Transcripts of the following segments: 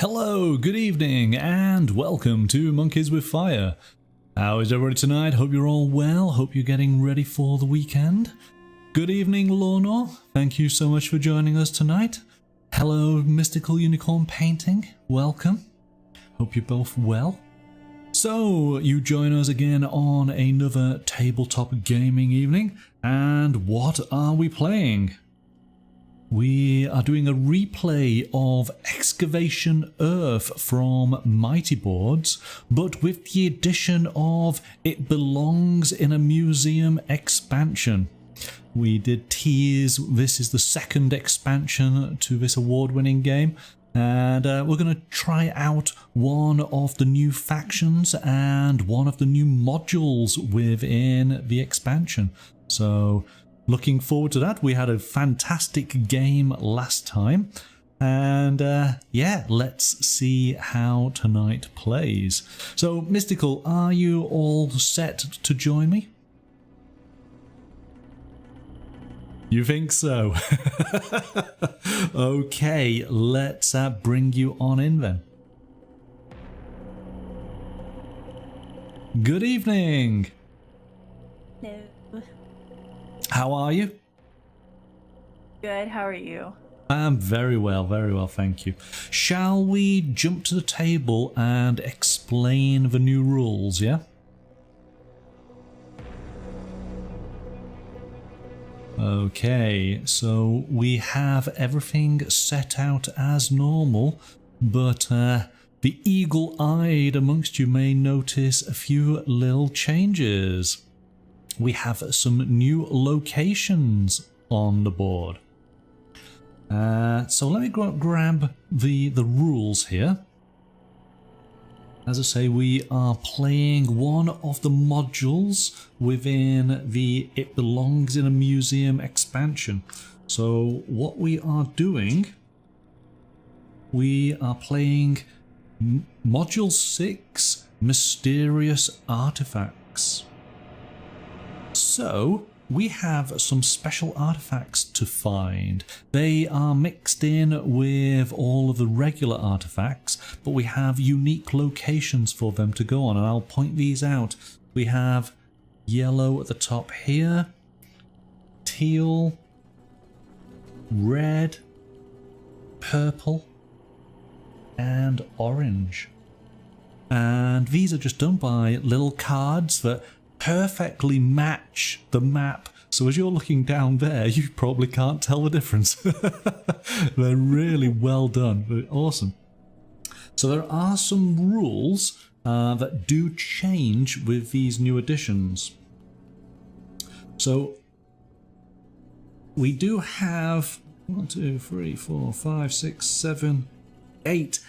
Hello, good evening, and welcome to Monkeys with Fire. How is everybody tonight? Hope you're all well. Hope you're getting ready for the weekend. Good evening, Lorna. Thank you so much for joining us tonight. Hello, Mystical Unicorn Painting. Welcome. Hope you're both well. So, you join us again on another tabletop gaming evening, and what are we playing? We are doing a replay of Excavation Earth from Mighty Boards, but with the addition of It Belongs in a Museum expansion. We did tease this is the second expansion to this award-winning game, and we're going to try out one of the new factions and one of the new modules within the expansion. So, looking forward to that. We had a fantastic game last time, and yeah, let's see how tonight plays. So, Mystical, are you all set to join me? You think so? Okay, let's bring you on in then. Good evening. Hello. How are you? Good, how are you? I'm very well, thank you. Shall we jump to the table and explain the new rules, yeah? Okay, so we have everything set out as normal, but the eagle-eyed amongst you may notice a few little changes. We have some new locations on the board. So let me grab the rules here. As I say, we are playing one of the modules within the It Belongs in a Museum expansion. So what we are doing, we are playing Module 6, Mysterious Artifacts. So, we have some special artifacts to find. They are mixed in with all of the regular artifacts, but we have unique locations for them to go on, and I'll point these out. We have yellow at the top here, teal, red, purple, and orange. And these are just done by little cards that perfectly match the map, so as you're looking down there you probably can't tell the difference. They're really well done. They're awesome. So there are some rules that do change with these new additions. So we do have 1, 2, 3, 4, 5, 6, 7, 8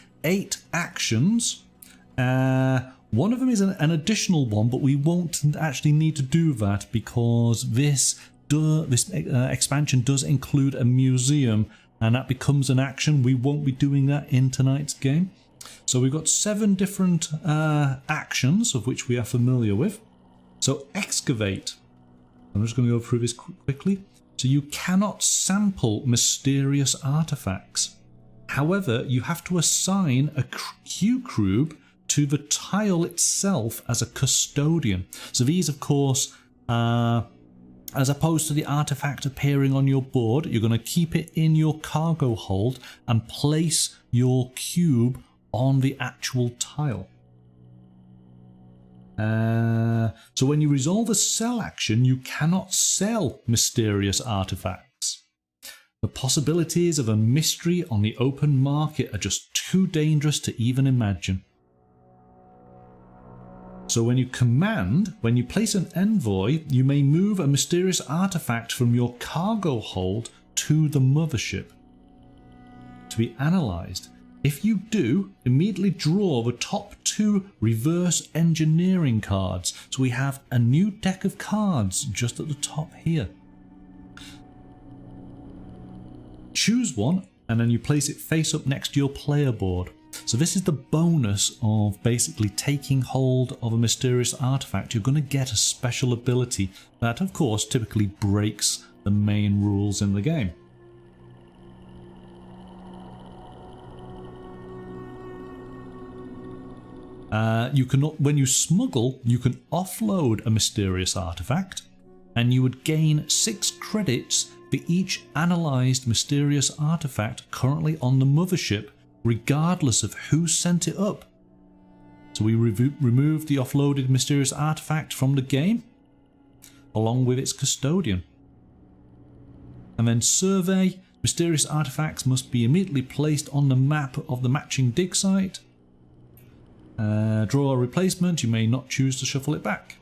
actions. One of them is an additional one, but we won't actually need to do that because this expansion does include a museum, and that becomes an action. We won't be doing that in tonight's game. So we've got 7 different actions of which we are familiar with. So excavate. I'm just going to go through this quickly. So you cannot sample mysterious artifacts. However, you have to assign a cube to the tile itself as a custodian. So these, of course, as opposed to the artifact appearing on your board, you're going to keep it in your cargo hold and place your cube on the actual tile. So when you resolve a sell action, you cannot sell mysterious artifacts. The possibilities of a mystery on the open market are just too dangerous to even imagine. So when you place an envoy, you may move a mysterious artifact from your cargo hold to the mothership to be analysed. If you do, immediately draw the top 2 reverse engineering cards. So we have a new deck of cards just at the top here. Choose one, and then you place it face up next to your player board. So this is the bonus of basically taking hold of a mysterious artifact. You're going to get a special ability that, of course, typically breaks the main rules in the game. You can, when you smuggle, you can offload a mysterious artifact, and you would gain 6 credits for each analysed mysterious artifact currently on the mothership, regardless of who sent it up. So we removed the offloaded mysterious artifact from the game, along with its custodian. And then survey. Mysterious artifacts must be immediately placed on the map of the matching dig site. Draw a replacement. You may not choose to shuffle it back.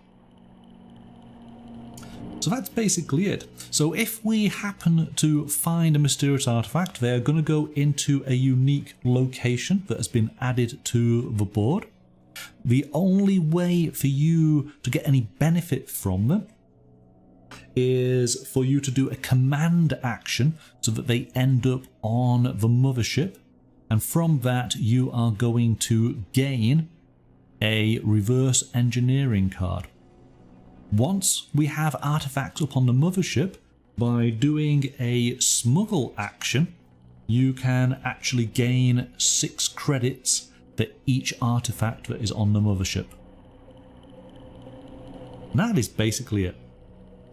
So that's basically it. So if we happen to find a mysterious artifact, they are going to go into a unique location that has been added to the board. The only way for you to get any benefit from them is for you to do a command action so that they end up on the mothership, and from that you are going to gain a reverse engineering card. Once we have artifacts up on the mothership, by doing a smuggle action, you can actually gain 6 credits for each artifact that is on the mothership. And that is basically it.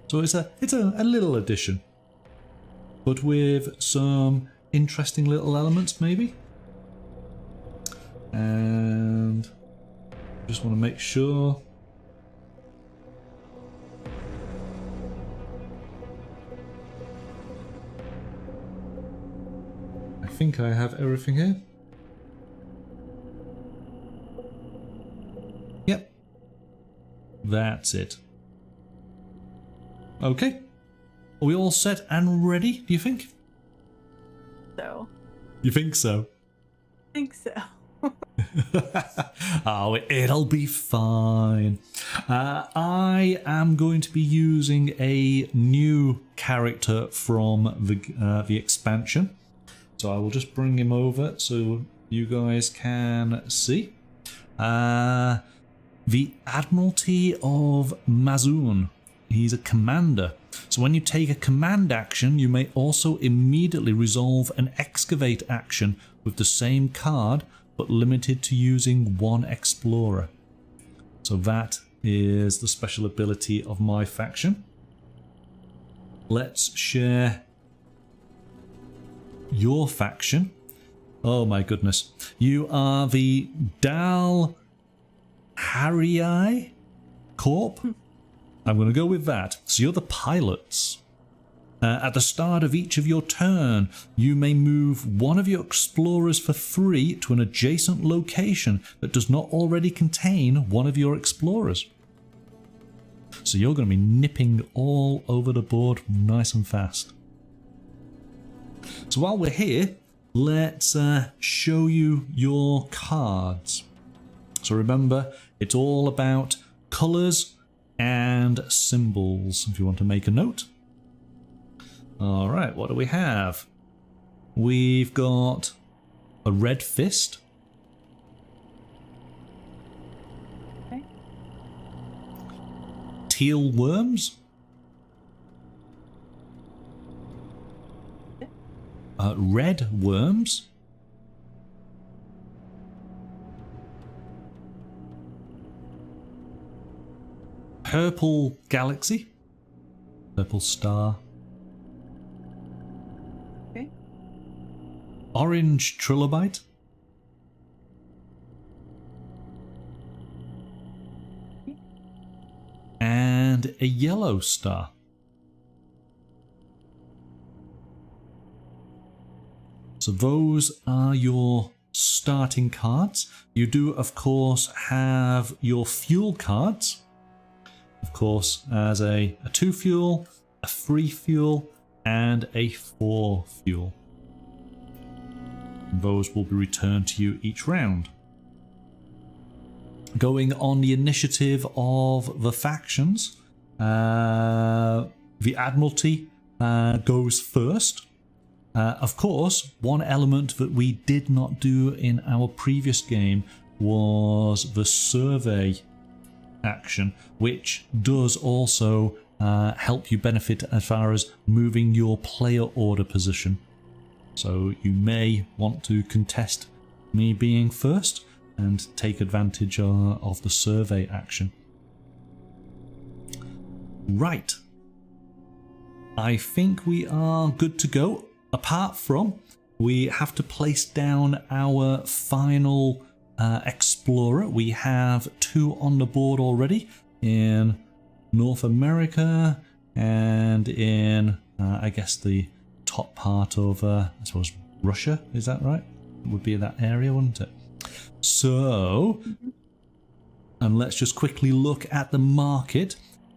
So it's a little addition, but with some interesting little elements maybe. And just want to make sure. I think I have everything here. Yep. That's it. Okay. Are we all set and ready, do you think? So. You think so? I think so. Oh, it'll be fine. I am going to be using a new character from the expansion. So I will just bring him over so you guys can see. The Admiralty of Mazun. He's a commander. So when you take a command action, you may also immediately resolve an excavate action with the same card, but limited to using 1 explorer. So that is the special ability of my faction. Let's share your faction. Oh my goodness. You are the Dal Harii Corp. I'm going to go with that. So you're the pilots. At the start of each of your turn, you may move one of your explorers for free to an adjacent location that does not already contain one of your explorers. So you're going to be nipping all over the board nice and fast. So while we're here, let's show you your cards. So remember, it's all about colours and symbols, if you want to make a note. Alright, what do we have? We've got a red fist. Okay. Teal worms. Red worms. Purple galaxy. Purple star. Okay. Orange trilobite. Okay. And a yellow star. So those are your starting cards. You do, of course, have your fuel cards. Of course, as a 2 fuel, a 3 fuel, and a 4 fuel. And those will be returned to you each round. Going on the initiative of the factions, the Admiralty goes first. Of course, one element that we did not do in our previous game was the survey action, which does also help you benefit as far as moving your player order position. So you may want to contest me being first. and take advantage of the survey action. Right. I think we are good to go, apart from we have to place down our final explorer. We have 2 on the board already in North America and in, I guess, the top part of, I suppose, Russia. Is that right? It would be that area, wouldn't it? So, and let's just quickly look at the market.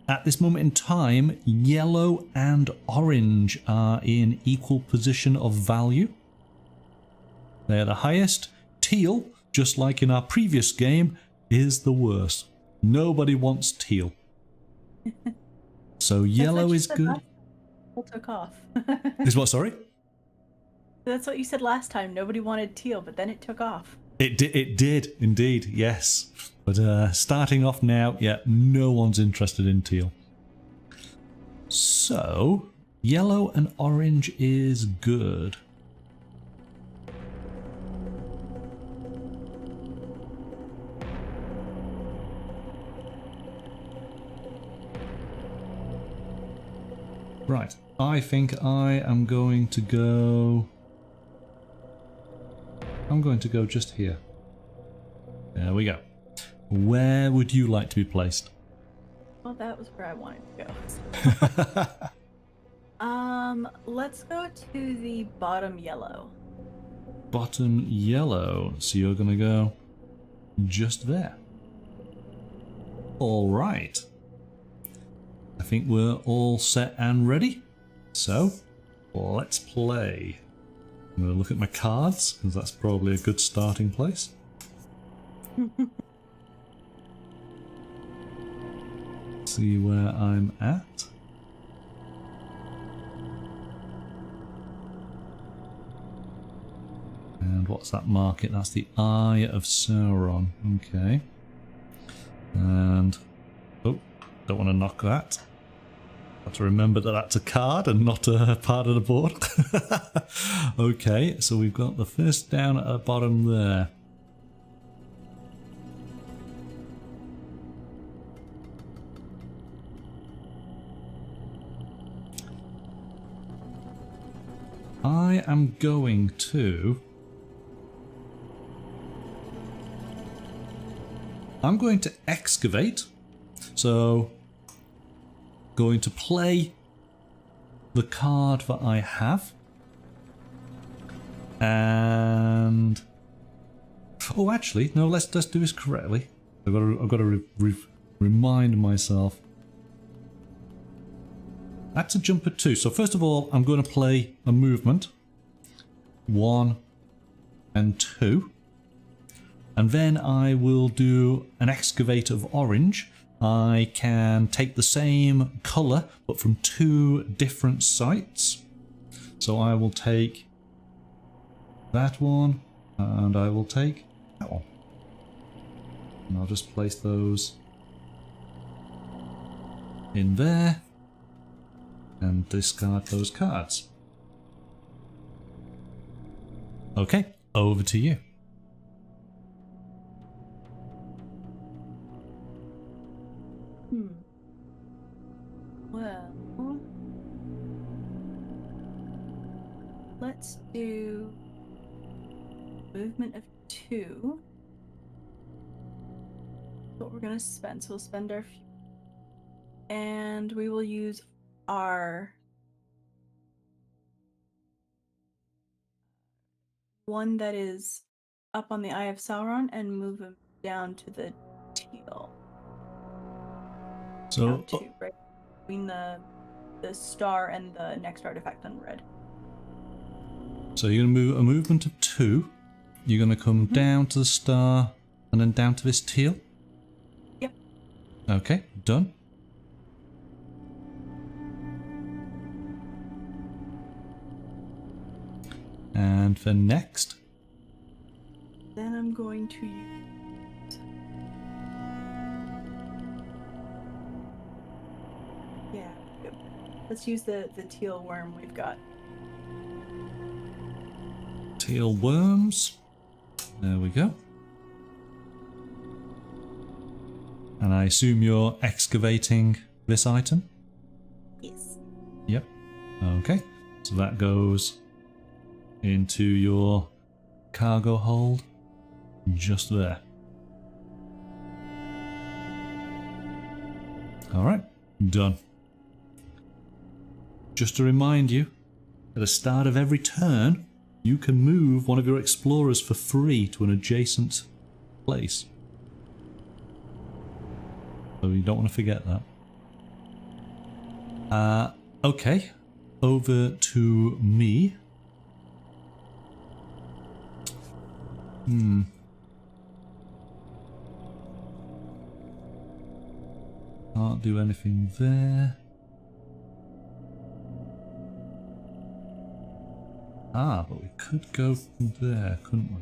At this moment in time, yellow and orange are in equal position of value. They're the highest. Teal, just like in our previous game, is the worst. Nobody wants teal. So yellow is good. Teal took off. Is what, sorry? That's what you said last time. Nobody wanted teal, but then it took off. It did indeed, yes. But starting off now, yeah, no one's interested in teal. So, yellow and orange is good. Right, I think I am going to go... I'm going to go just here. There we go. Where would you like to be placed? Well, that was where I wanted to go. Let's go to the bottom yellow. Bottom yellow. So you're going to go just there. All right. I think we're all set and ready. So, let's play. I'm going to look at my cards, because that's probably a good starting place. See where I'm at. And what's that market? That's the Eye of Sauron. Okay. And... oh, don't want to knock that. Have to remember that that's a card and not a part of the board. Okay, so we've got the first down at the bottom there. I am going to... I'm going to excavate. So... going to play the card that I have. And... oh, actually, no, let's do this correctly. I've got to remind myself. That's a jumper 2. So first of all, I'm going to play a movement. 1 and 2. And then I will do an excavate of orange. I can take the same colour, but from 2 different sites. So I will take that one, and I will take that one. And I'll just place those in there, and discard those cards. Okay, over to you. Well, let's do movement of 2. What we're gonna spend. So we'll spend our few, and we will use our one that is up on the Eye of Sauron and move him down to the teal. So Right between the star and the next artifact on red. So you're going to move a movement of 2. You're going to come down to the star and then down to this teal? Yep. Okay, done. And for next? Then I'm going to use... yeah, good. Let's use the teal worm we've got. Teal worms. There we go. And I assume you're excavating this item? Yes. Yep. Okay. So that goes into your cargo hold just there. Alright, done. Just to remind you, at the start of every turn, you can move one of your explorers for free to an adjacent place. So you don't want to forget that. Okay, over to me. Can't do anything there. Ah, but we could go from there, couldn't we?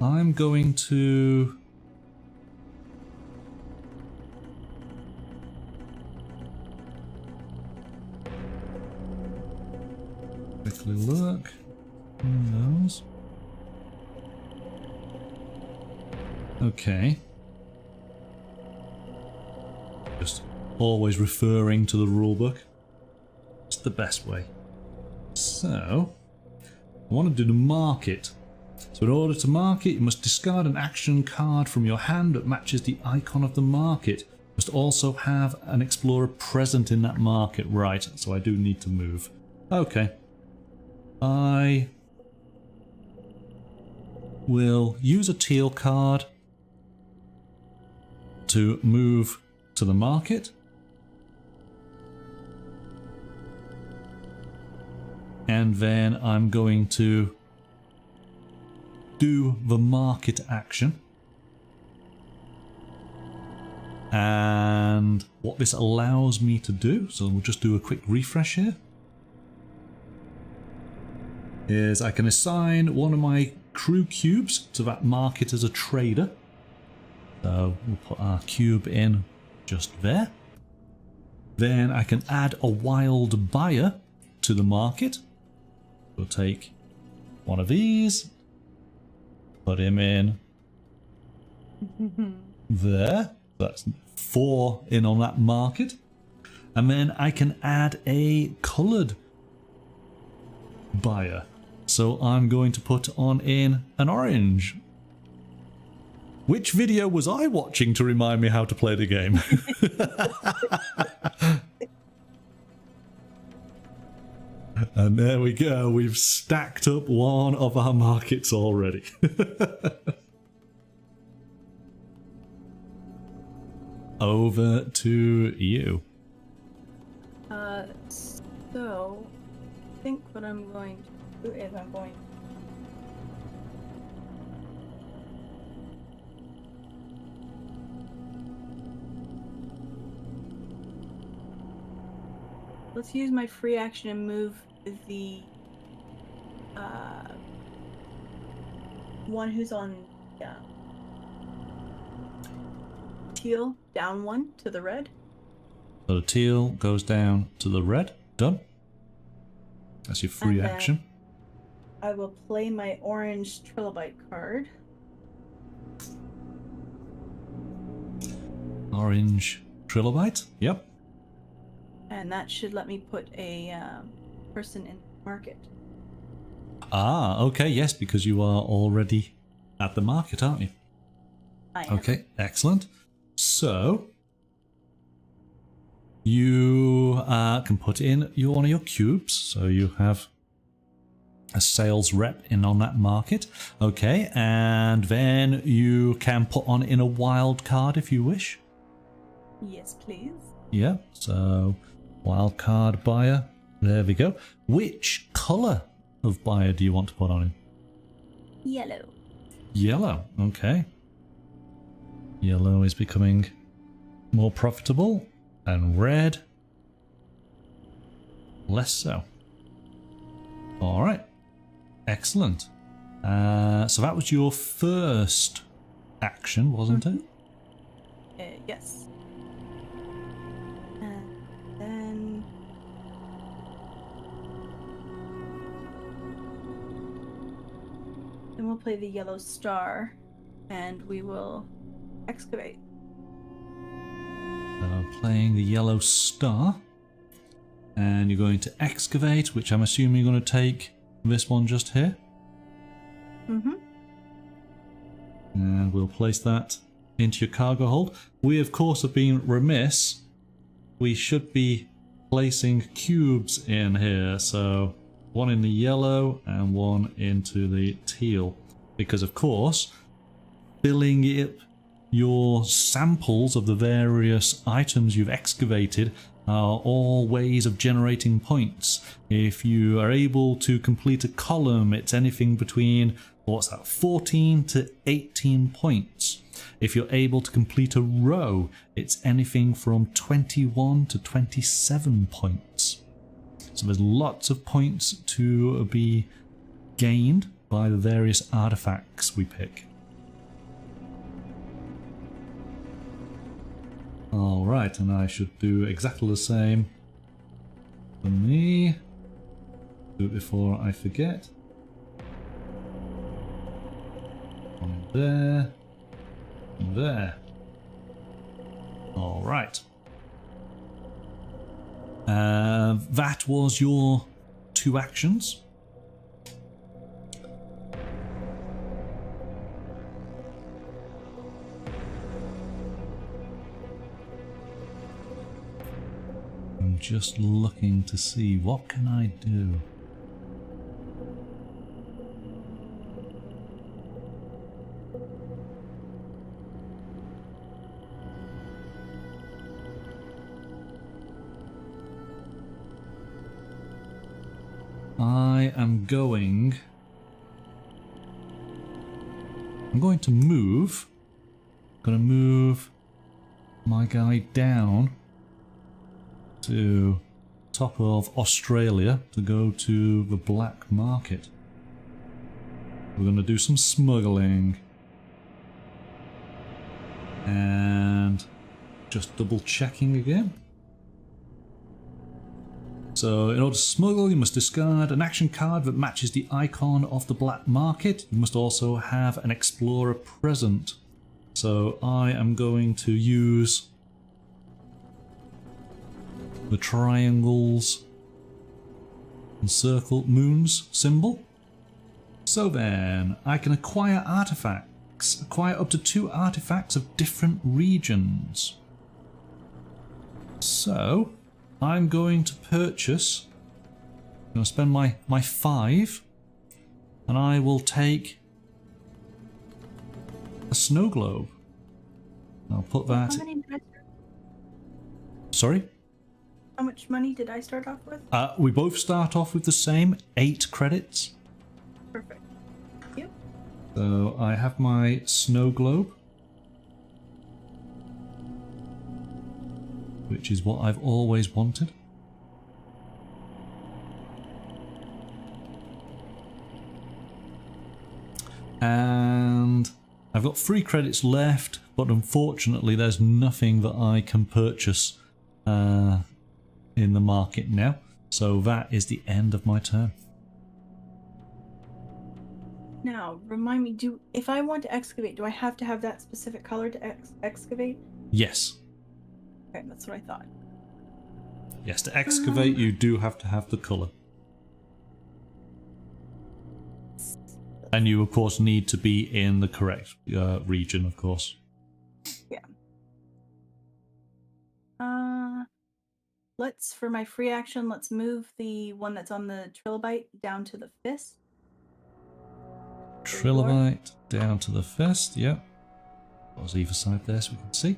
I'm going to... quickly look. Who knows? Okay. Just always referring to the rulebook. It's the best way. So, I want to do the market. So in order to market, you must discard an action card from your hand that matches the icon of the market. You must also have an explorer present in that market. Right, so I do need to move. Okay. I will use a teal card to move to the market. And then I'm going to do the market action. And what this allows me to do, so we'll just do a quick refresh here, is I can assign one of my crew cubes to that market as a trader. So we'll put our cube in just there. Then I can add a wild buyer to the market. We'll take one of these, put him in there. That's 4 in on that market. And then I can add a coloured buyer. So I'm going to put on in an orange. Which video was I watching to remind me how to play the game? And there we go, we've stacked up one of our markets already. Over to you. So I think what I'm going to do is I'm going let's use my free action and move the one who's on teal down 1 to the red. So the teal goes down to the red. Done. That's your free action. I will play my orange trilobite card. Orange trilobite. Yep. And that should let me put a person in the market. Ah, okay, yes, because you are already at the market, aren't you? I am. Okay, excellent. So, you can put in one of your cubes, so you have a sales rep in on that market. Okay, and then you can put on in a wild card if you wish. Yes, please. Yeah, so wild card buyer. There we go. Which colour of buyer do you want to put on him? Yellow. Yellow, okay. Yellow is becoming more profitable, and red less so. Alright, excellent. So that was your first action, wasn't it? Yes. And then Then we'll play the yellow star, and we will excavate. Playing the yellow star. And you're going to excavate, which I'm assuming you're going to take this one just here. Mm-hmm. And we'll place that into your cargo hold. We, of course, have been remiss. We should be placing cubes in here. So one in the yellow and one into the teal. Because, of course, filling it, your samples of the various items you've excavated are all ways of generating points. If you are able to complete a column, it's anything between, what's that, 14 to 18 points. If you're able to complete a row, it's anything from 21 to 27 points. So there's lots of points to be gained by the various artifacts we pick. Alright, and I should do exactly the same for me. Do it before I forget. One there. And there. Alright. That was your 2 actions. I'm just looking to see what can I do. I'm going to move. Gonna move my guy down to top of Australia to go to the black market. We're gonna do some smuggling. And just double checking again. So in order to smuggle, you must discard an action card that matches the icon of the black market. You must also have an explorer present. So I am going to use the triangles and circle moons symbol. So then I can acquire artifacts. Acquire up to 2 artifacts of different regions. So I'm going to purchase, I'm going to spend my 5, and I will take a snow globe. I'll put that... How many did I start? Sorry? How much money did I start off with? We both start off with the same 8 credits. Perfect. Yep. So I have my snow globe, which is what I've always wanted. And I've got 3 credits left, but unfortunately there's nothing that I can purchase in the market now. So that is the end of my turn. Now, remind me, if I want to excavate, do I have to have that specific color to excavate? Yes. Okay, that's what I thought. Yes, to excavate you do have to have the colour. And you of course need to be in the correct region, of course. Yeah. Let's, for my free action, let's move the one that's on the trilobite down to the fist. Trilobite down to the fist, yep. Was either side there so we can see.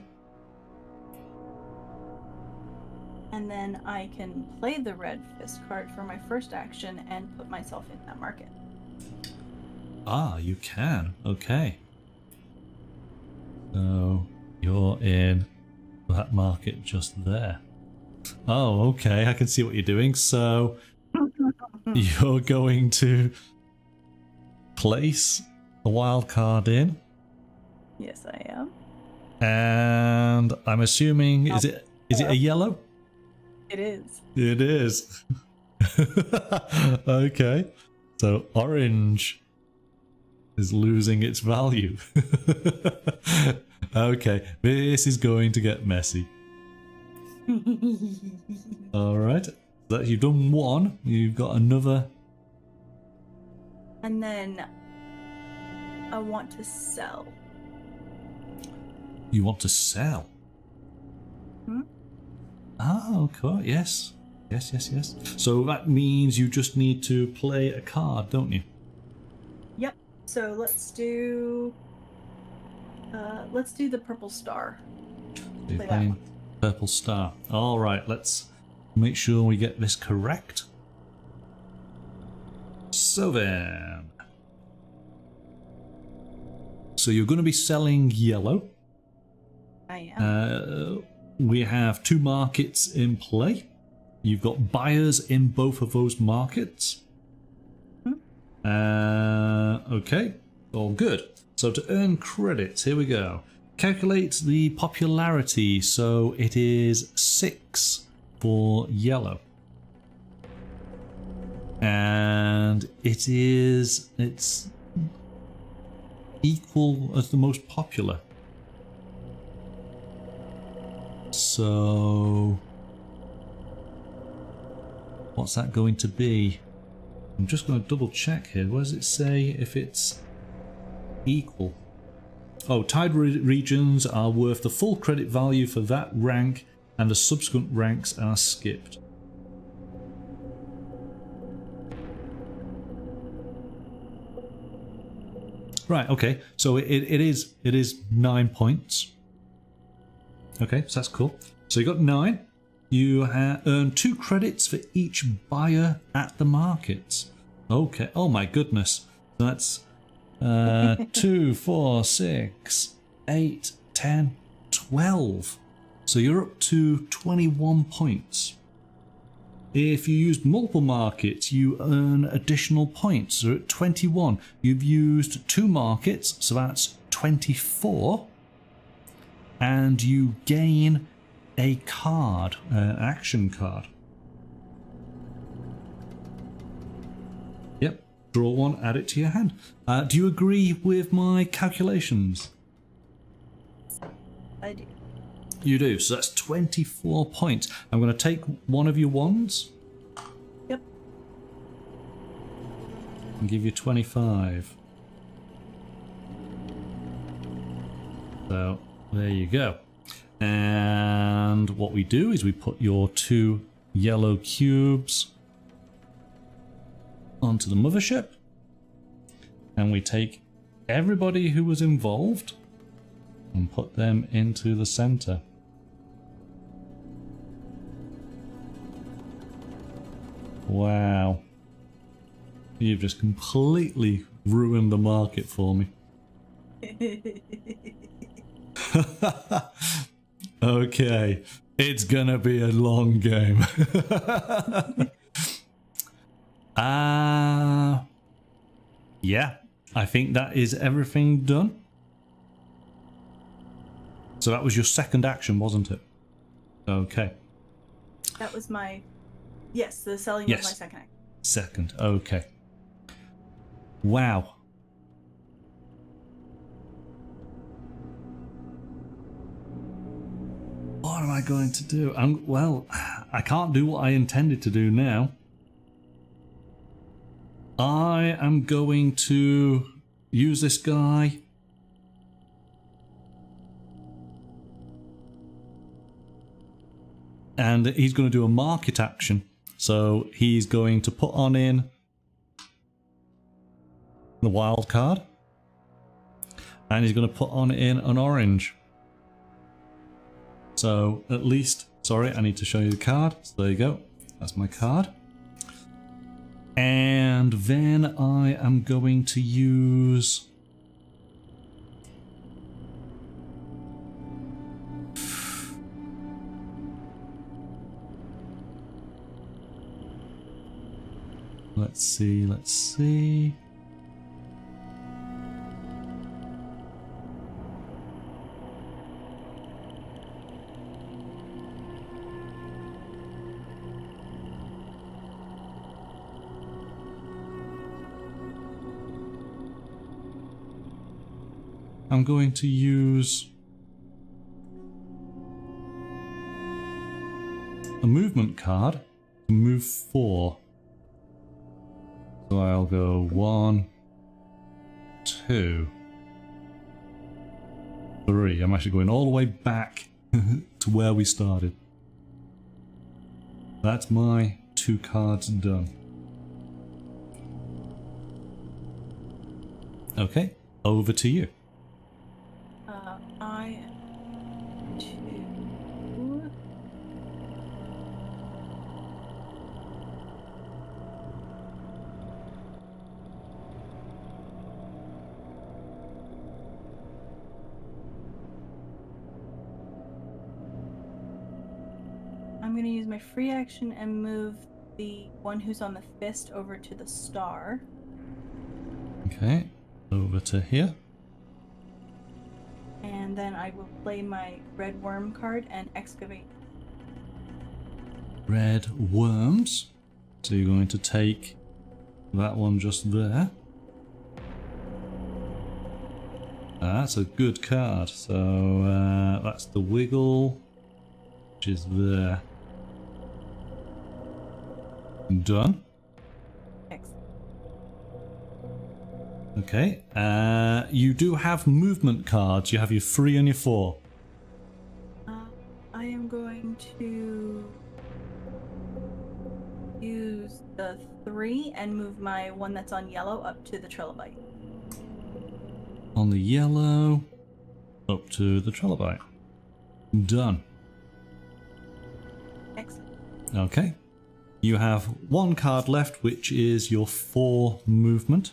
And then I can play the red fist card for my first action and put myself in that market. Ah, you can. Okay. So you're in that market just there. Oh, okay. I can see what you're doing. So you're going to place a wild card in. Yes, I am. And I'm assuming, is it a yellow? It is. It is. Okay. So orange is losing its value. Okay, this is going to get messy. Alright, that you've done one, you've got another. And then I want to sell. You want to sell? Hmm? Oh, okay, yes. Yes. So that means you just need to play a card, don't you? Yep. So let's do the purple star. So you're Play that playing one. Purple Star. Alright, let's make sure we get this correct. So then. So you're going to be selling yellow. I am. We have 2 markets in play. You've got buyers in both of those markets. Okay, all good. So to earn credits, here we go. Calculate the popularity, so it is 6 for yellow. And it's equal as the most popular. So what's that going to be? I'm just going to double check here. Where does it say if it's equal? Oh, tied regions are worth the full credit value for that rank, and the subsequent ranks are skipped. Right, okay, so it is 9 points. Okay, so that's cool. So you got 9. You earn 2 credits for each buyer at the markets. Okay, oh my goodness. So that's 2, 4, 6, 8, 10, 12. So you're up to 21 points. If you use multiple markets, you earn additional points. So at 21, you've used 2 markets, so that's 24. And you gain a card, an action card. Yep, draw one, add it to your hand. Do you agree with my calculations? I do. You do, so that's 24 points. I'm going to take one of your wands. Yep. And give you 25. So, there you go. And what we do is we put your 2 yellow cubes onto the mothership. And we take everybody who was involved and put them into the center. Wow. You've just completely ruined the market for me. Okay, it's gonna be a long game. Yeah, I think that is everything done. So that was your second action, wasn't it? Okay. That was my... Yes, the selling Yes. was my second act. Second, okay. Wow. What am I going to do? Well, I can't do what I intended to do now. I am going to use this guy. And he's going to do a market action. So he's going to put on in the wild card. And he's going to put on in an orange. So at least, sorry, I need to show you the card. So there you go. That's my card. And then I am going to use... Let's see. I'm going to use a movement card to move 4. So I'll go 1, 2, 3. I'm actually going all the way back to where we started. That's my 2 cards done. Okay, over to you. I am 2. I'm going to use my free action and move the one who's on the fist over to the star. Okay, over to here. And then I will play my red worm card and excavate. Red worms. So you're going to take that one just there. That's a good card. So that's the wiggle, which is there. Done. Excellent. Okay. You do have movement cards. You have your 3 and your 4. I am going to use the 3 and move my one that's on yellow up to the trilobite. On the yellow, up to the trilobite. Done. Excellent. Okay. You have 1 card left, which is your 4 movement.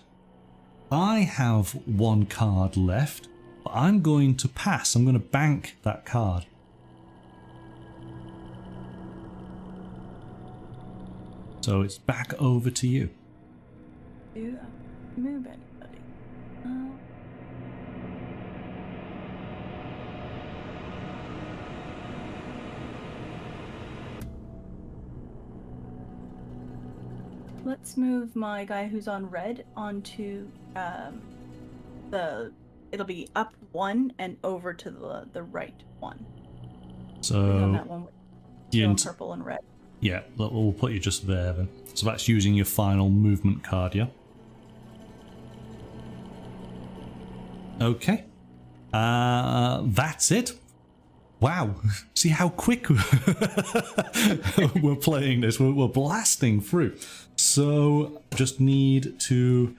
I have 1 card left, but I'm going to pass. I'm going to bank that card. So it's back over to you. Do I move anybody? Let's move my guy who's on red onto it'll be up 1 and over to the right 1. So on that one with purple and red. Yeah, we'll put you just there then. So that's using your final movement card, yeah? Okay. That's it. Wow. See how quick we're playing this. We're blasting through. So just need to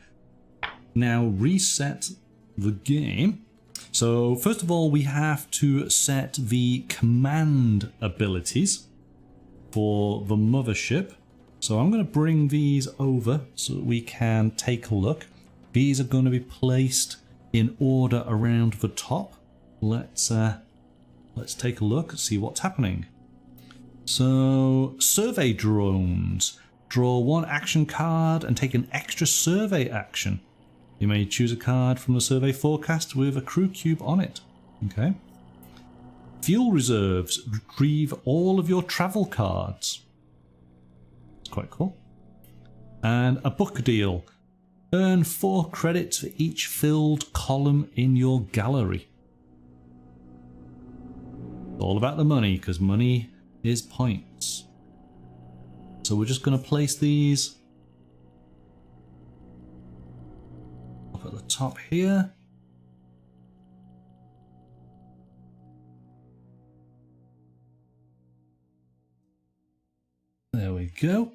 now reset the game. So first of all, we have to set the command abilities for the mothership. So I'm going to bring these over so that we can take a look. These are going to be placed in order around the top. Let's take a look and see what's happening. So survey drones. Draw 1 action card and take an extra survey action. You may choose a card from the survey forecast with a crew cube on it. Okay. Fuel reserves. Retrieve all of your travel cards. It's quite cool. And a book deal. Earn 4 credits for each filled column in your gallery. It's all about the money, because money is points. So we're just going to place these up at the top here. There we go.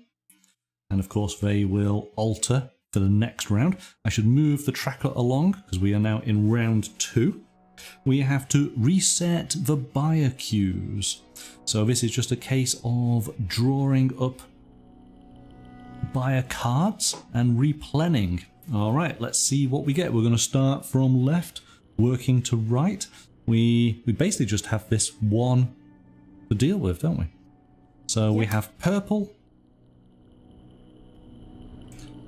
And of course they will alter for the next round. I should move the tracker along because we are now in round 2. We have to reset the buyer queues. So this is just a case of drawing up buyer cards and replenning. Alright, let's see what we get. We're going to start from left, working to right. We basically just have this one to deal with, don't we? So we have purple.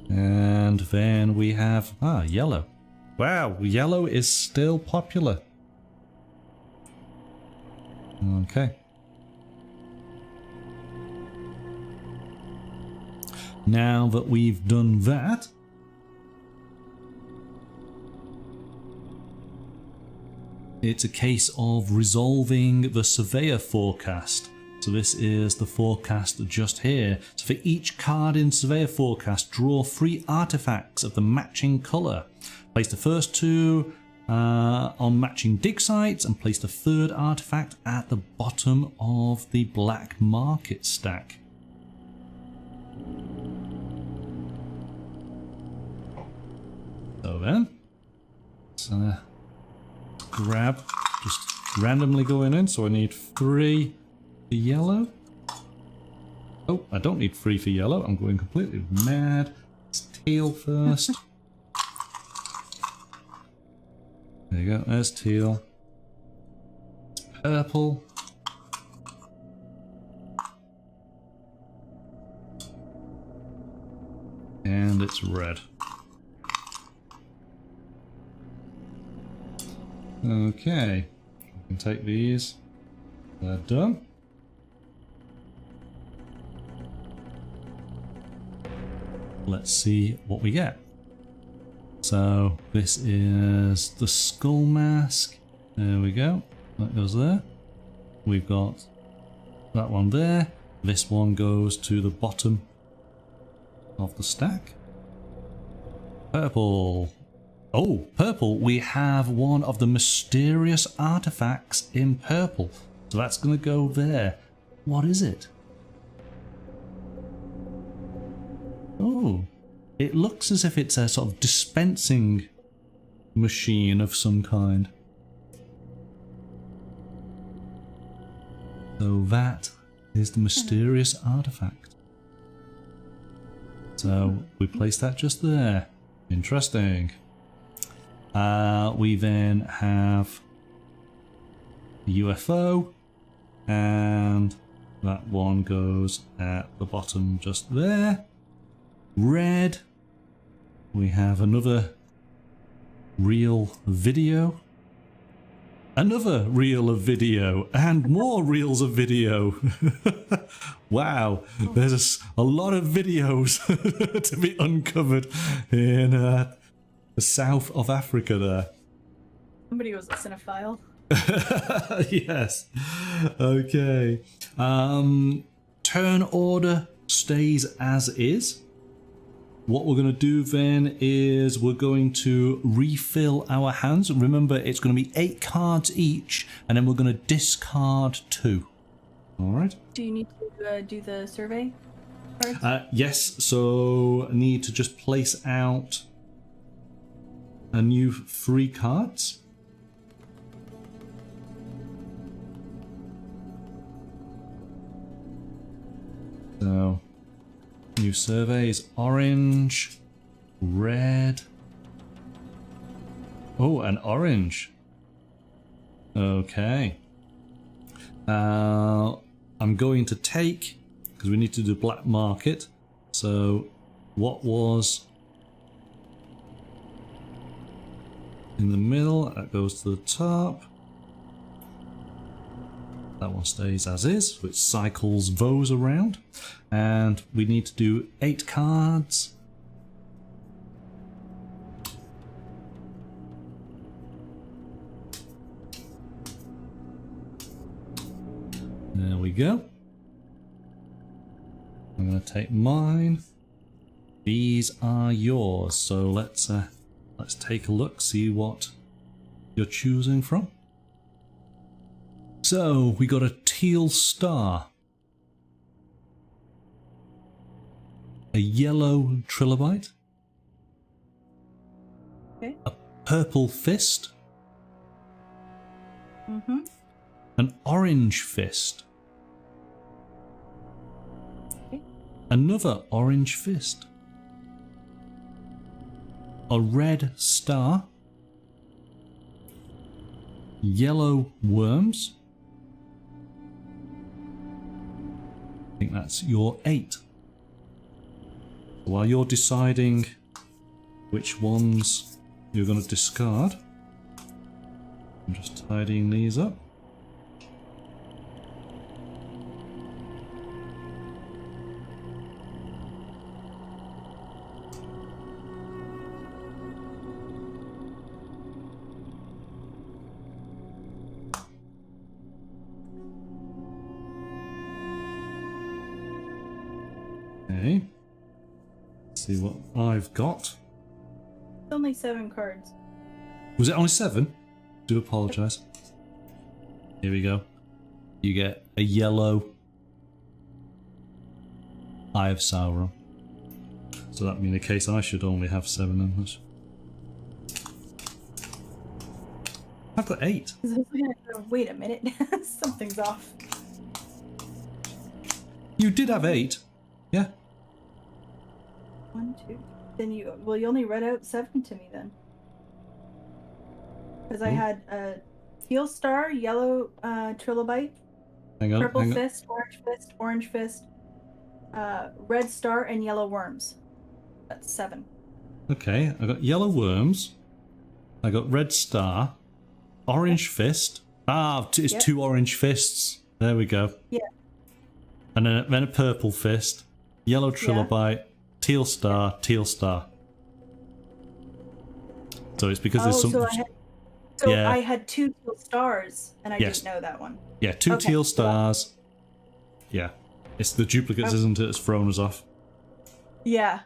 And then we have, yellow. Wow, yellow is still popular. Okay. Now that we've done that, it's a case of resolving the surveyor forecast. So this is the forecast just here. So for each card in surveyor forecast, draw 3 artifacts of the matching colour. Place the first 2 on matching dig sites and place the 3rd artifact at the bottom of the black market stack. So then, let's grab, just randomly going in. So I need 3 for yellow. Oh, I don't need 3 for yellow. I'm going completely mad. It's teal first. There you go, there's teal. It's purple. And it's red. Okay, we can take these. They're done. Let's see what we get. So this is the skull mask. There we go. That goes there. We've got that one there. This one goes to the bottom of the stack. Purple. Oh, purple. We have one of the mysterious artifacts in purple. So that's going to go there. What is it? Oh, it looks as if it's a sort of dispensing machine of some kind. So that is the mysterious artifact. So we place that just there. Interesting. We then have the UFO, and that one goes at the bottom just there. Red. We have another reel of video. Another reel of video, and more reels of video. Wow, there's a lot of videos to be uncovered in the south of Africa there. Somebody was a cinephile. Yes. Okay. Turn order stays as is. What we're going to do then is we're going to refill our hands. Remember, it's going to be 8 cards each, and then we're going to discard 2. All right. Do you need to do the survey cards? Yes. So I need to just place out a new 3 cards. So new survey is orange, red. Oh, an orange. Okay. I'm going to take, because we need to do black market. So what was in the middle, that goes to the top. That one stays as is, which cycles those around. And we need to do 8 cards. There we go. I'm going to take mine. These are yours. So let's take a look, see what you're choosing from. So we got a teal star, a yellow trilobite, Okay. a purple fist, an orange fist, Okay. another orange fist, a red star, yellow worms. I think that's your 8. While you're deciding which ones you're going to discard, I'm just tidying these up. see what I've got. It's only 7 cards. Was it only 7? Do apologise. Here we go. You get a yellow Eye of Sauron. So that means in case I should only have 7 of those. I've got 8. Wait a minute. Something's off. You did have 8. Yeah. 1, 2. Then you only read out 7 to me then. Because I had teal star, yellow trilobite, purple fist, orange fist, red star, and yellow worms. That's 7. Okay, I got yellow worms. I got red star, orange fist. It's 2 orange fists. There we go. Yeah. And then a purple fist, yellow trilobite, teal star, teal star. So it's because there's something. I had 2 teal stars, and I didn't know that one. Yeah, 2 teal stars. Yeah. It's the duplicates, isn't it? It's thrown us off. Yeah.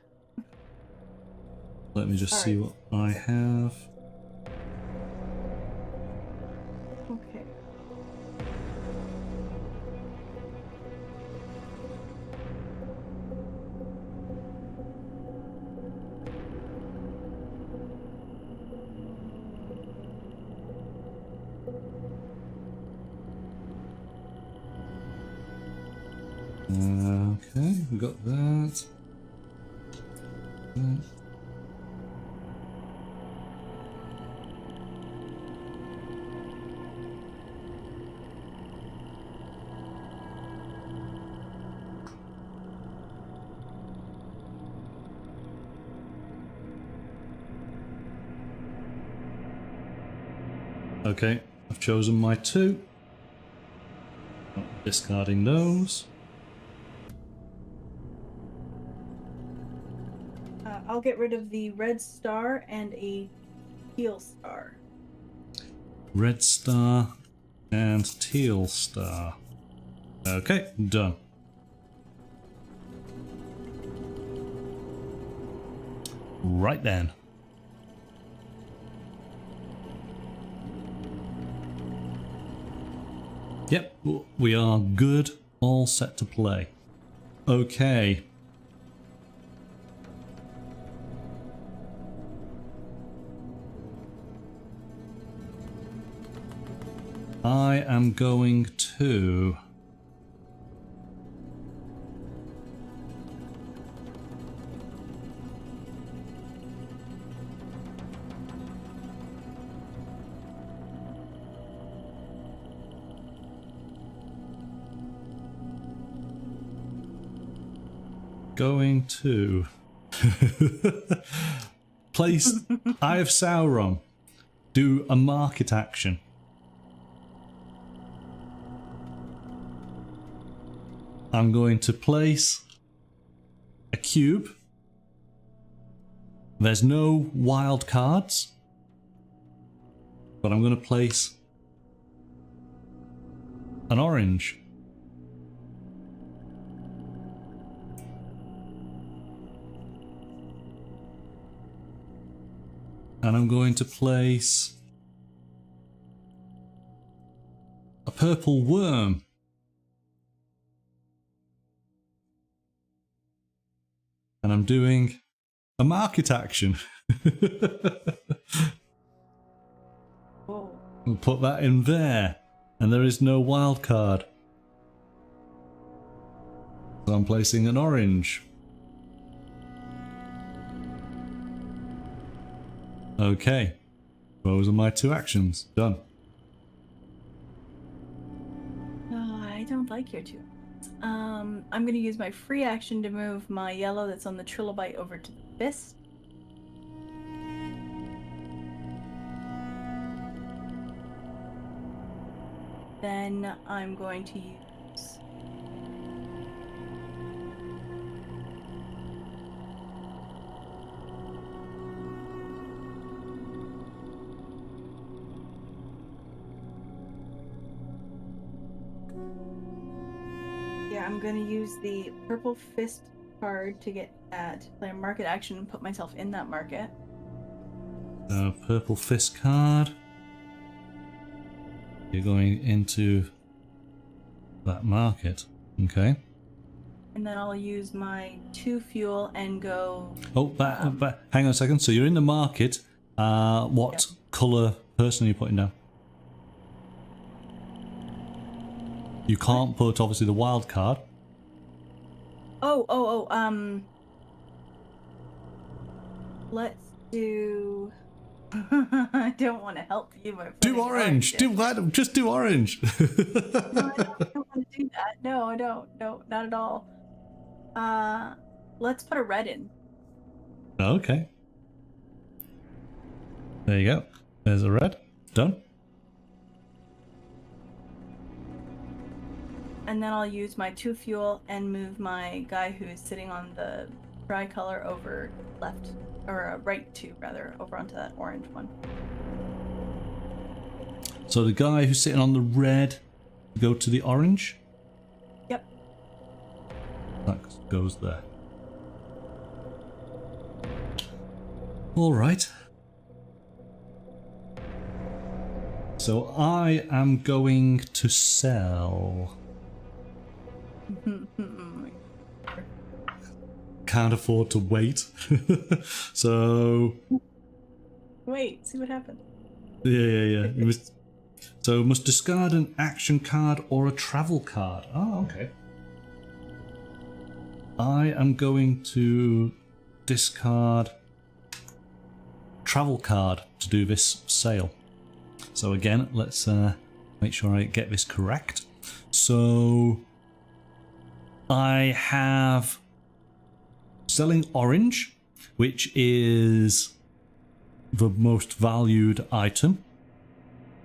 Let me just see what I have. Okay. Okay, we got that. Okay, I've chosen my 2. Not discarding those. I'll get rid of the red star and a teal star. Red star and teal star. Okay, done. Right then. Yep, we are good. All set to play. Okay. I am going to... place Eye of Sauron. Do a market action. I'm going to place a cube. There's no wild cards, but I'm going to place an orange. And I'm going to place a purple worm. And I'm doing a market action. Whoa. We'll put that in there. And there is no wild card. So I'm placing an orange. Okay. Those are my 2 actions. Done. Oh, I don't like your 2. I'm going to use my free action to move my yellow that's on the trilobite over to the fist. Then I'm going to use... I'm going to use the purple fist card to get play a market action and put myself in that market. Purple fist card. You're going into that market. Okay. And then I'll use my 2 fuel and go... Oh, hang on a second. So you're in the market. What colour person are you putting down? You can't put, obviously, the wild card. Let's do... I don't want to help you. Do orange! Just do orange! No, I don't want to do that. No, I don't. No, not at all. Let's put a red in. Okay. There you go. There's a red. Done. And then I'll use my 2 fuel and move my guy who is sitting on the tricolor over left, or right 2 rather, over onto that orange one. So the guy who's sitting on the red, go to the orange? Yep. That goes there. All right. So I am going to sell. Can't afford to wait. So. Wait, see what happens. Yeah. So must discard an action card or a travel card. Oh, okay. I am going to discard travel card to do this sale. So again, let's make sure I get this correct. So I have selling orange, which is the most valued item.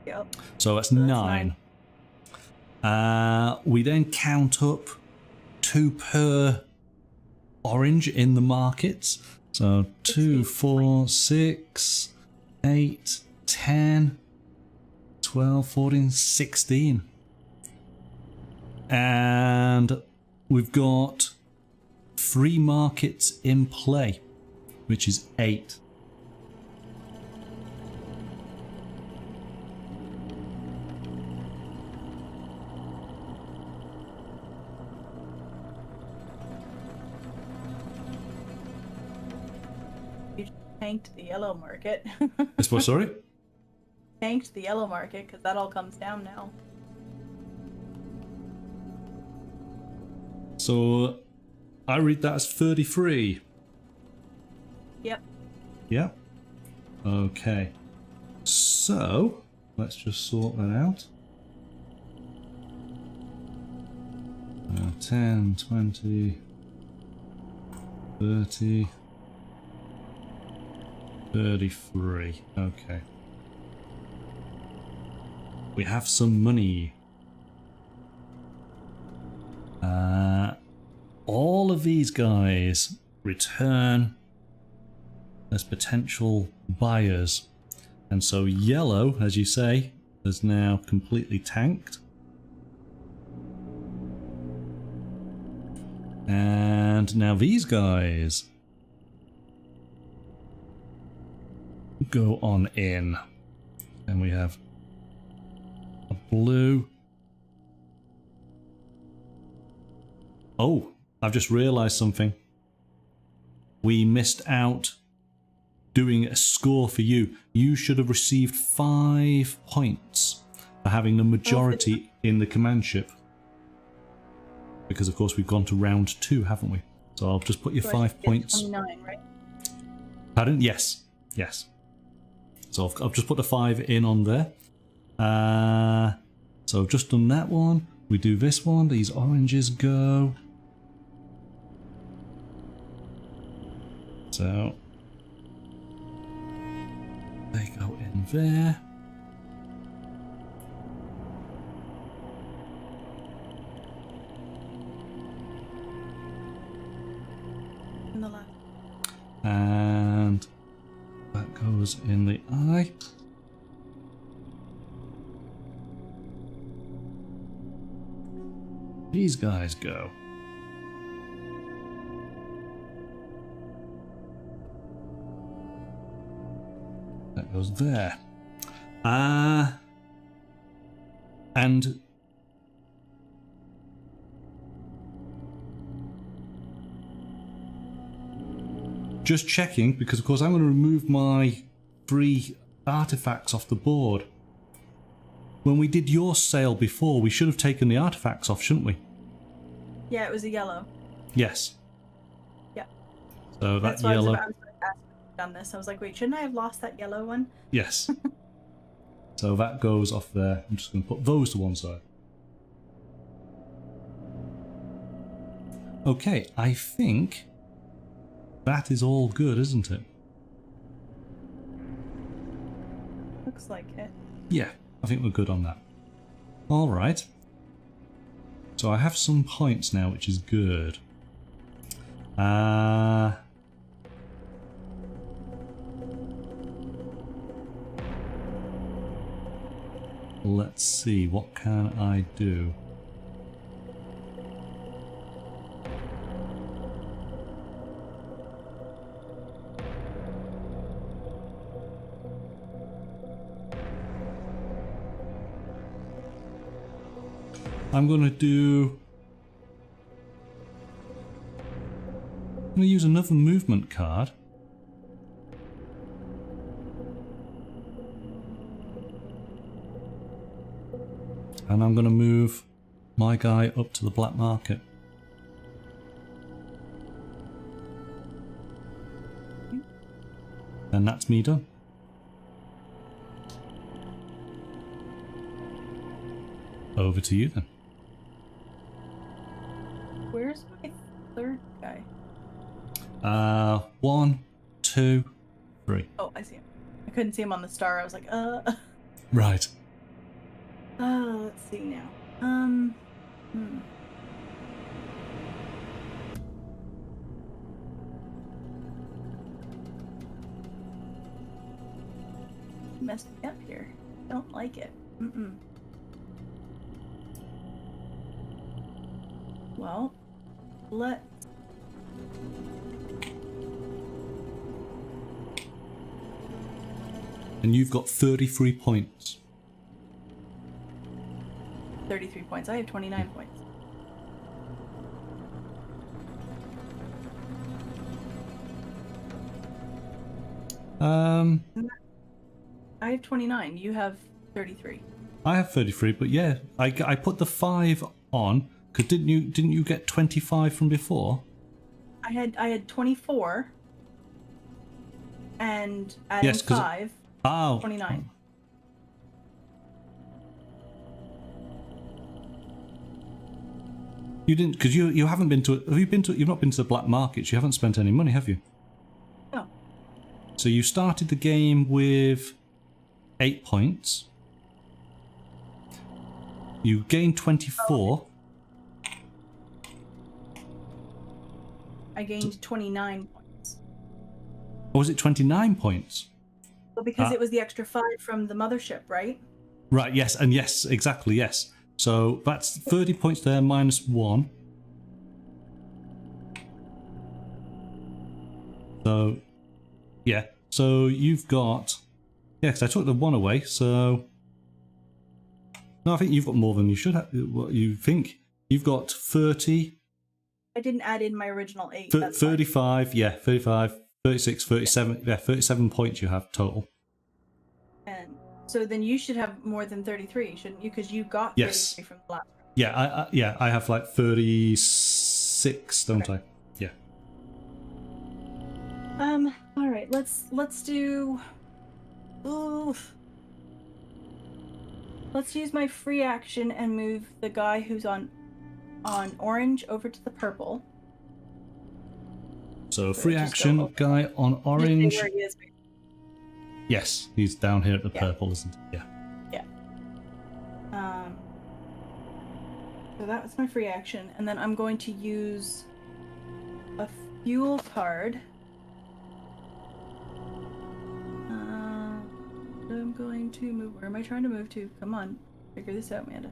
Yep. So that's 9. We then count up 2 per orange in the markets. So 2, 4, 6, 8, 10, 12, 14, 16. And we've got 3 markets in play, which is 8. You tanked the yellow market. That's what, sorry? Tanked the yellow market because that all comes down now. So I read that as 33. Yep. Yeah. Okay. So let's just sort that out. 10, 20, 30, 33. Okay. We have some money. All of these guys return as potential buyers. And so yellow, as you say, is now completely tanked. And now these guys go on in. And we have a blue. Oh, I've just realised something. We missed out doing a score for you. You should have received 5 points for having the majority in the command ship. Because of course we've gone to round 2, haven't we? So I'll just put your 5 points. 29, right? Pardon? Yes. Yes. So I've just put the 5 in on there. So I've just done that one. We do this one. These oranges go. So they go in there. In the left. And that goes in the eye. These guys go. goes there. And just checking, because of course I'm going to remove my 3 artifacts off the board. When we did your sale before, we should have taken the artifacts off, shouldn't we? Yeah, it was a yellow. Yes. Yeah. So That's that why yellow. I was done this. I was like, wait, shouldn't I have lost that yellow one? Yes. So that goes off there. I'm just going to put those to one side. Okay, I think that is all good, isn't it? Looks like it. Yeah, I think we're good on that. All right. So I have some points now, which is good. Let's see, what can I do? I'm going to use another movement card. And I'm going to move my guy up to the black market. And that's me done. Over to you then. Where's my third guy? 1, 2, 3. Oh, I see him. I couldn't see him on the star. I was like, Right. let's see now. Messed me up here. Don't like it. Well, And you've got 33 points. 33 points. I have 29 points. I have 29. You have 33. I have 33, but yeah, I put the 5 on because didn't you get 25 from before? I had 24, and adding 5. Oh, 29. You didn't, because you haven't been to. You've not been to the black markets. You haven't spent any money, have you? No. So you started the game with 8 points. You gained 24. I gained 29 points. Or was it 29 points? Well, because it was the extra 5 from the mothership, right? Right, yes, and yes, exactly, yes. So that's 30 points there, minus 1. So, yeah. So you've got... Yeah, because I took the 1 away, so... No, I think you've got more than you should have. What you think. You've got 30... I didn't add in my original 8. 35, yeah, 35, 36, 37. Yeah, 37 points you have total. And so then you should have more than 33, shouldn't you? Because you got 33 from the last round. Yeah, I have like 36, don't I? Yeah. All right, let's do. Oof. Let's use my free action and move the guy who's on orange over to the purple. So free action guy on orange. Where he is. Yes, he's down here at the purple, isn't he? Yeah. Yeah. So that was my free action, and then I'm going to use a fuel card. I'm going to move. Where am I trying to move to? Come on, figure this out, Amanda.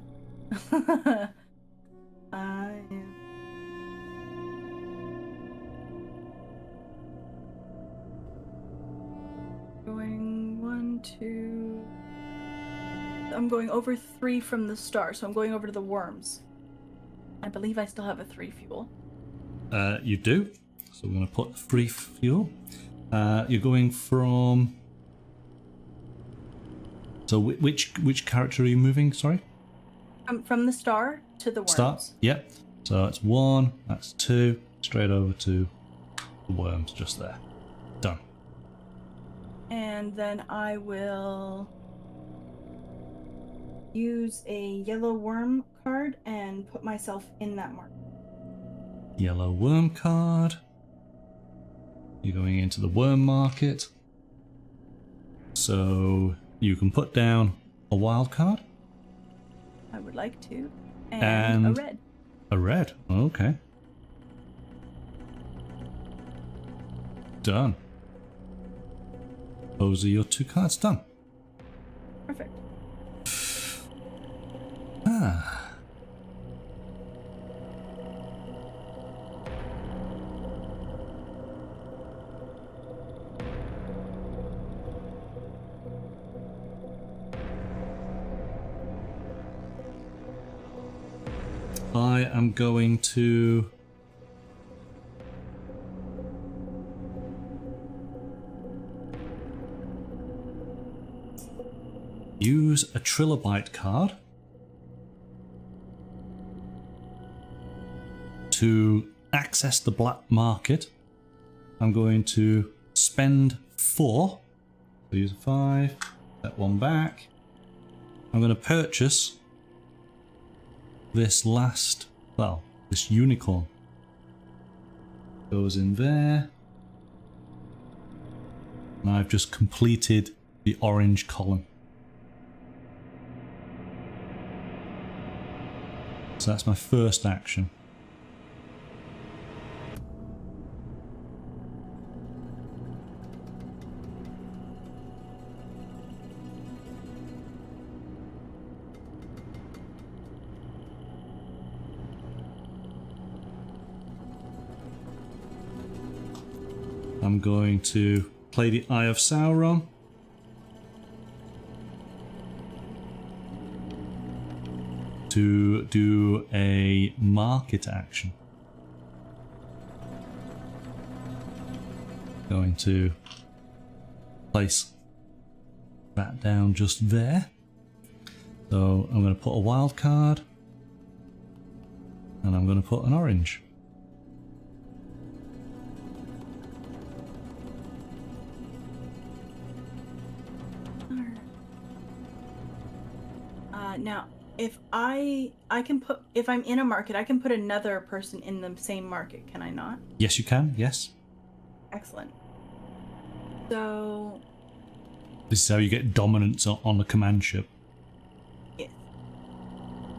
I am going 1, I'm going over 3 from the star, so I'm going over to the worms. I believe I still have a 3 fuel. You do. So we're going to put 3 fuel. You're going from... So which character are you moving, sorry? From the star to the worms. Star, yep. So that's 1, that's 2, straight over to the worms just there. Done. And then I will use a yellow worm card and put myself in that mark. Yellow worm card. You're going into the worm market. So you can put down a wild card. I would like to. And a red. A red, okay. Done. Those are your 2 cards done. Perfect. I am going to use a trilobite card to access the black market. I'm going to spend 4, so use a 5, set 1 back. I'm going to purchase this last, well, this unicorn. Goes in there. And I've just completed the orange column. So that's my first action. I'm going to play the Eye of Sauron. To do a market action. Going to place that down just there. So I'm going to put a wild card. And I'm going to put an orange. Now, if if I'm in a market, I can put another person in the same market, can I not? Yes, you can, yes. Excellent. So... This is how you get dominance on the command ship. Yes.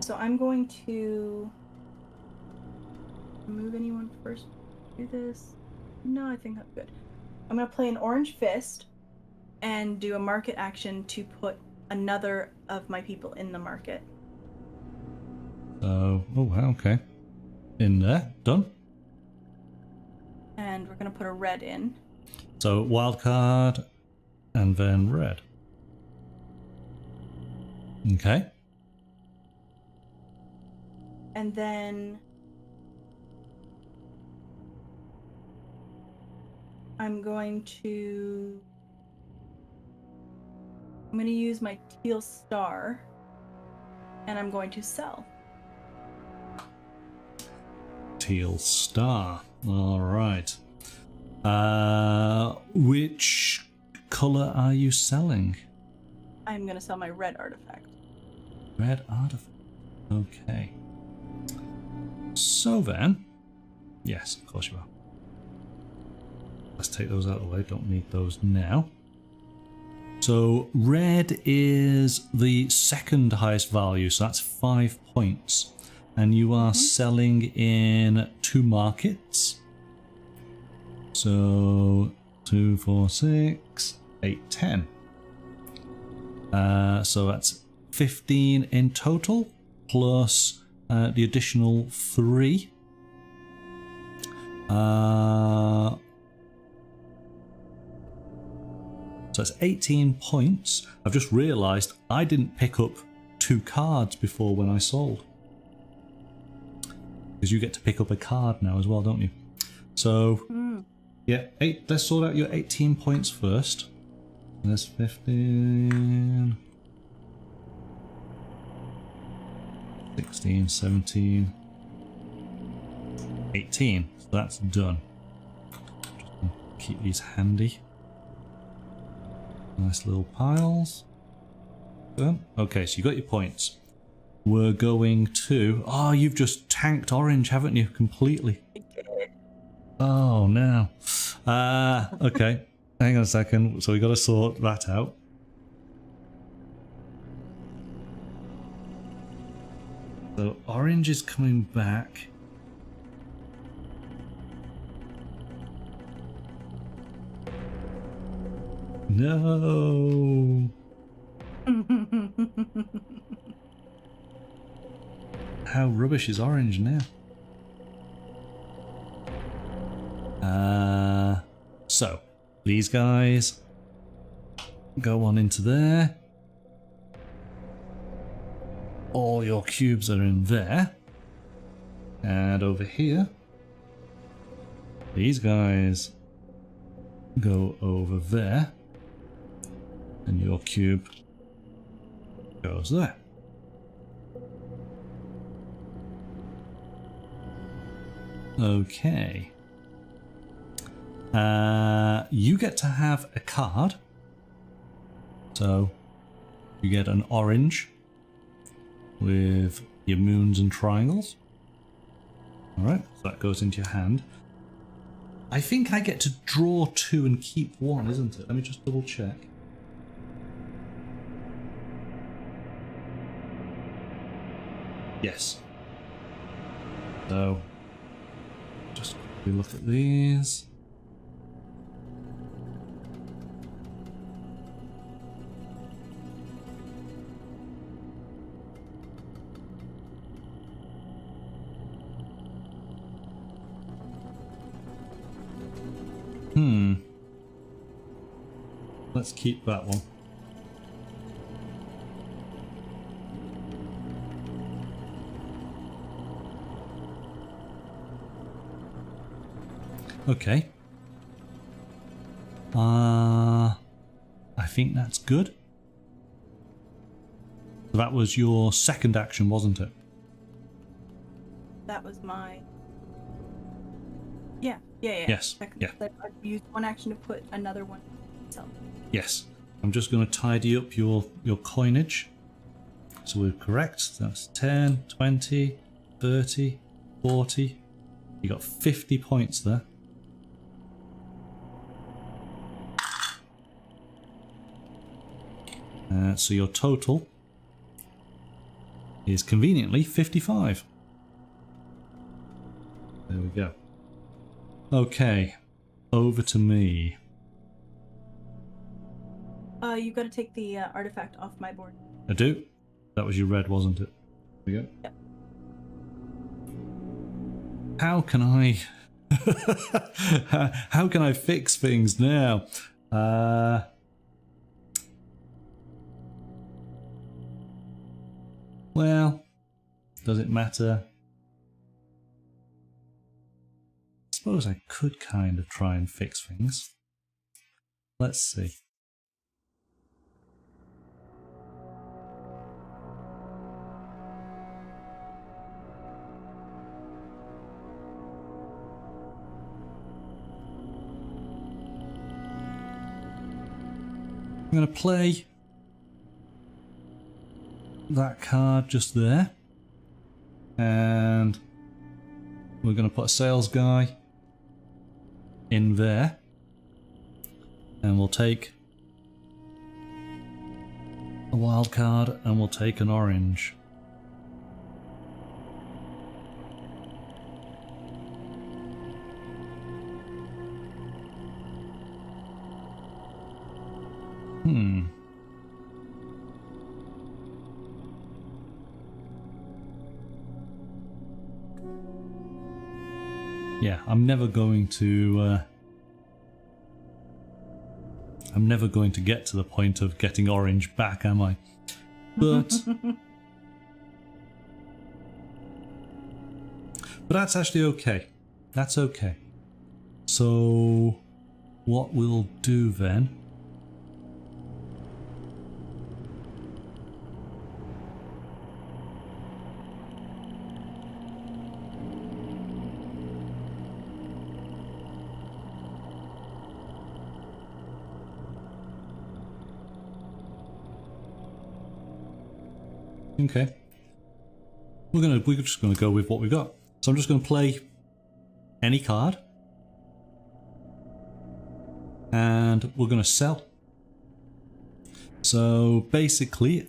So I'm going to... move anyone first? Do this? No, I think I'm good. I'm going to play an orange fist and do a market action to put another of my people in the market. So, oh wow, okay. In there, done. And we're going to put a red in. So wild card and then red. Okay. And then I'm going to use my teal star and I'm going to sell. Teal star. All right. Which color are you selling? I'm going to sell my red artifact. Red artifact. Okay. So then, yes, of course you are. Let's take those out of the way. Don't need those now. So red is the second highest value, so that's 5 points. And you are selling in 2 markets. So 2, 4, 6, 8, 10. So that's 15 in total, plus the additional 3. So that's 18 points. I've just realised I didn't pick up 2 cards before when I sold. Because you get to pick up a card now as well, don't you? So, yeah, let's sort out your 18 points first. There's 15, 16, 17, 18. So that's done. Just keep these handy. Nice little piles. Done. Okay, so you got your points. We're going to... Oh, you've just tanked orange, haven't you? Completely. Oh, no. Okay. Hang on a second. So we got to sort that out. So orange is coming back. No. How rubbish is orange now? So these guys go on into there. All your cubes are in there. And over here, these guys go over there. And your cube goes there. Okay. You get to have a card. So you get an orange with your moons and triangles. Alright, so that goes into your hand. I think I get to draw 2 and keep 1, isn't it? Let me just double check. Yes. So, just quickly look at these. Let's keep that one. Okay. I think that's good. So that was your second action, wasn't it? That was my... Yeah. Yes. Second. Yeah. I've used one action to put another one. So. Yes. I'm just going to tidy up your coinage. So we're correct. That's 10, 20, 30, 40. You got 50 points there. So your total is conveniently 55. There we go. Okay, over to me. You've got to take the artifact off my board. I do. That was your red, wasn't it? There we go. Yep. How can I... how can I fix things now? Well, does it matter? I suppose I could kind of try and fix things. Let's see. I'm going to play that card just there, and we're going to put a sales guy in there, and we'll take a wild card and we'll take an orange. Yeah, I'm never going to I'm never going to get to the point of getting orange back, am I? But that's actually okay. That's okay. So what we'll do then, okay, we're just gonna go with what we've got. So I'm just gonna play any card, and we're gonna sell. So basically,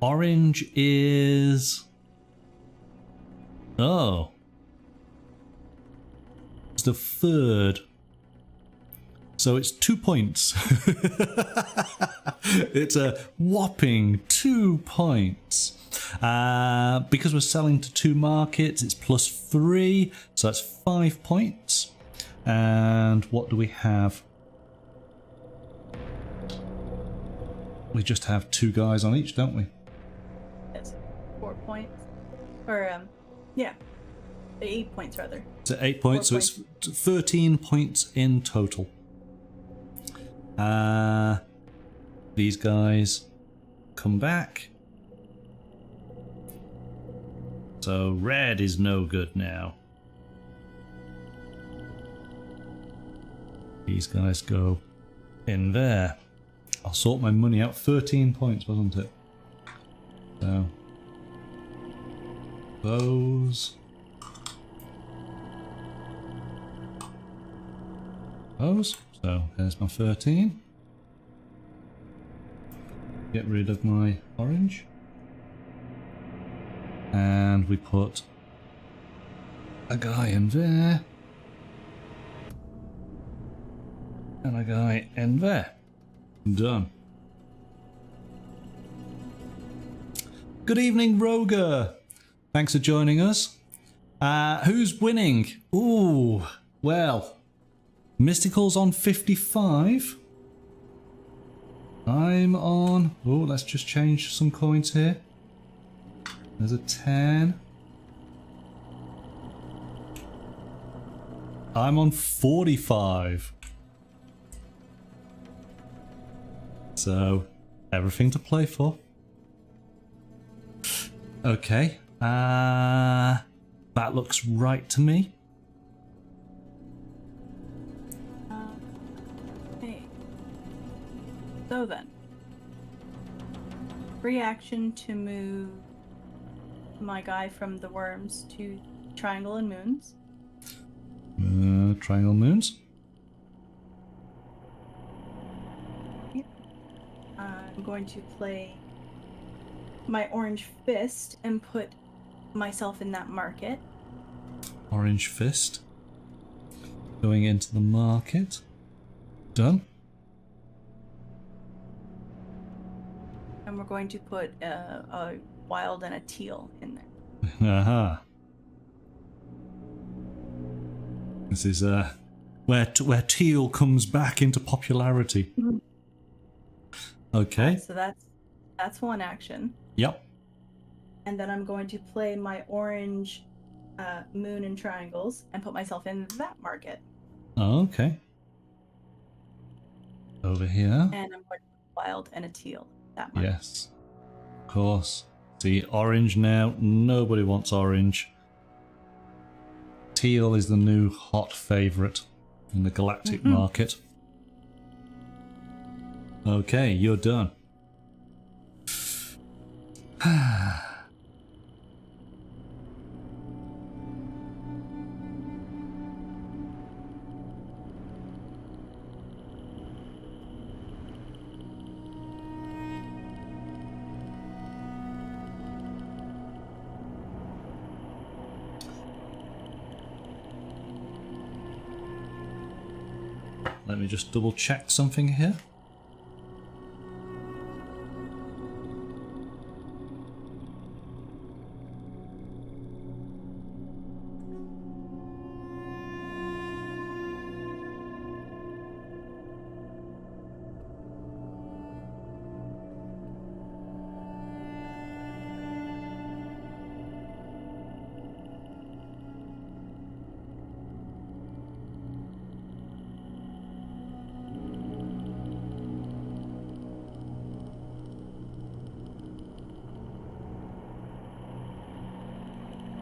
orange is, oh, it's the third. So it's 2 points. It's a whopping 2 points. Because we're selling to 2 markets, it's +3, so that's 5 points. And what do we have? We just have 2 guys on each, don't we? Yes, 4 points. Or, yeah, 8 points rather. So 8 points, so it's 13 points in total. These guys come back. So red is no good now. These guys go in there. I'll sort my money out. 13 points, wasn't it? So those. So there's my 13. Get rid of my orange. And we put a guy in there. And a guy in there. Done. Good evening, Roger. Thanks for joining us. Who's winning? Ooh, well, Mystical's on 55. I'm on... Oh, let's just change some coins here. There's a 10. I'm on 45. So, everything to play for. Okay. That looks right to me. So then, free action to move my guy from the worms to triangle and moons. Triangle moons. Yep. I'm going to play my orange fist and put myself in that market. Orange fist. Going into the market. Done. And we're going to put a wild and a teal in there. Aha. This is where teal comes back into popularity. Mm-hmm. Okay. So that's one action. Yep. And then I'm going to play my orange moon and triangles and put myself in that market. Okay. Over here. And I'm going to put wild and a teal. That market. Yes. Of course. See, orange now. Nobody wants orange. Teal is the new hot favourite in the galactic market. Okay, you're done. Let me just double check something here.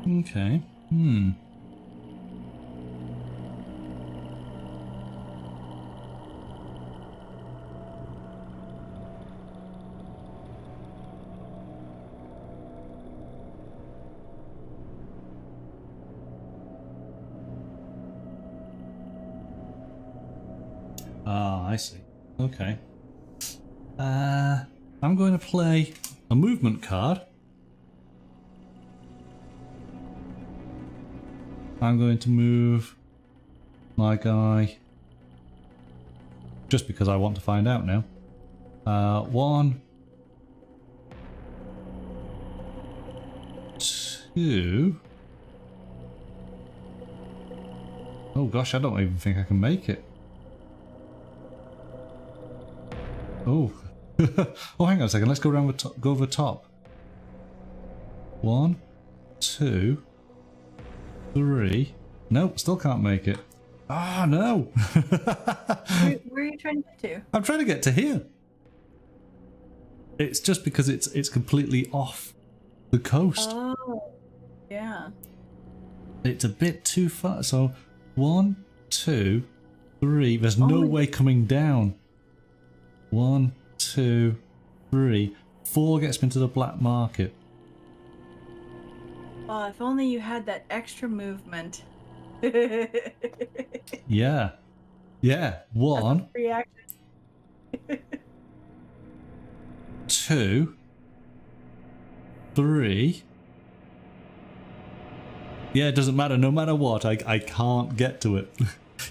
Okay. Ah, I see. Okay. I'm going to play a movement card. I'm going to move my guy just because I want to find out now. 1, 2. Oh gosh, I don't even think I can make it. Oh. Oh, hang on a second. Let's go around go over top. 1, 2, 3. Nope, still can't make it. Ah, no. Where are you trying to get to? I'm trying to get to here. It's just because it's completely off the coast. Oh, yeah. It's a bit too far. So 1, 2, 3. There's no way coming down. 1, 2, 3. 4 gets me into the black market. Oh, if only you had that extra movement. Yeah. Yeah. 1. Reaction. 2. 3. Yeah, it doesn't matter. No matter what, I can't get to it.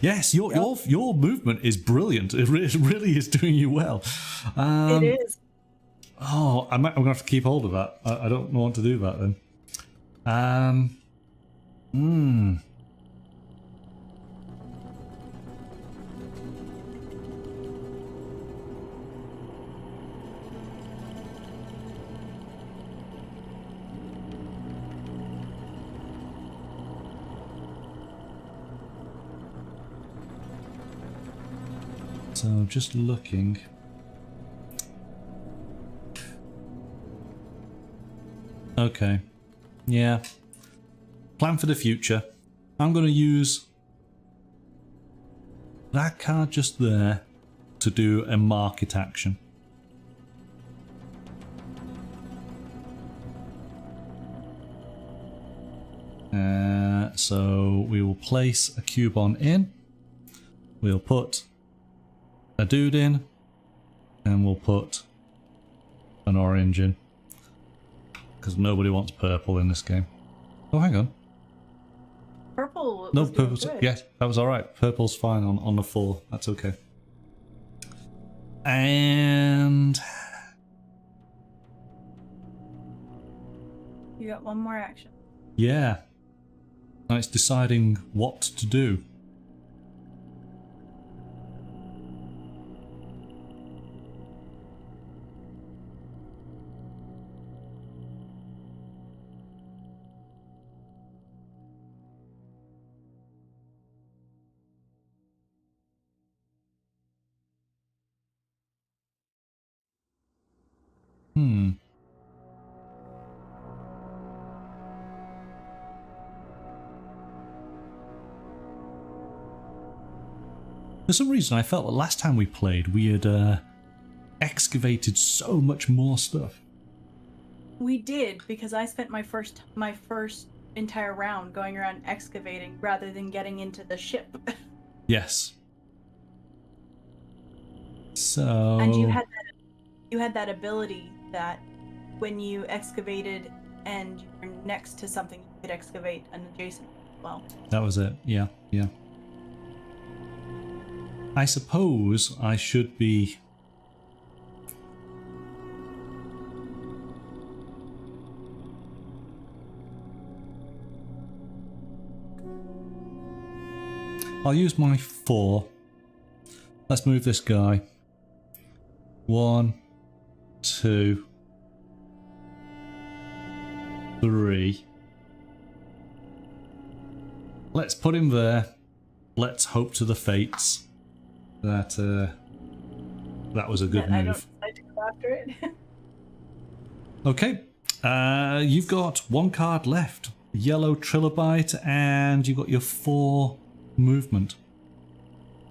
Yes, your movement is brilliant. It really is doing you well. It is. Oh, I'm gonna have to keep hold of that. I don't want to do that then. So just looking. Okay. Yeah. Plan for the future. I'm going to use that card just there to do a market action. So we will place a cube on in. We'll put a dude in, and we'll put an orange in. Because nobody wants purple in this game. Oh, hang on. Purple. No, purple's. Yes, that was all right. Purple's fine on the 4. That's okay. And You got one more action. yeah, now it's deciding what to do. For some reason, I felt that last time we played, we had excavated so much more stuff. We did, because I spent my first entire round going around excavating rather than getting into the ship. Yes. So. And you had that ability that when you excavated and you're next to something, you could excavate an adjacent as well. That was it. Yeah, yeah. I suppose I should be... I'll use my 4. Let's move this guy. 1, 2, 3. Let's put him there. Let's hope to the fates that that was a good move. I don't decide to go after it. Okay, you've got 1 card left. yellow trilobite, and you got your 4 movement.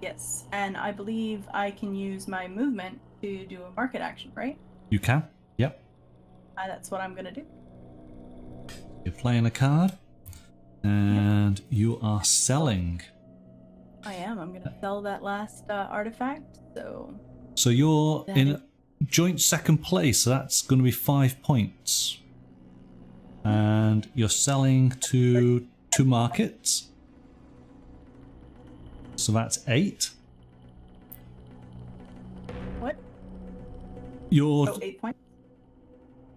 Yes, and I believe I can use my movement to do a market action, right? You can. Yep. That's what I'm gonna do. You're playing a card, and you are selling. I am. I'm gonna sell that last artifact. So you're in joint second place. So that's going to be 5 points, and you're selling to 2 markets. So that's 8. What? You're 8 points.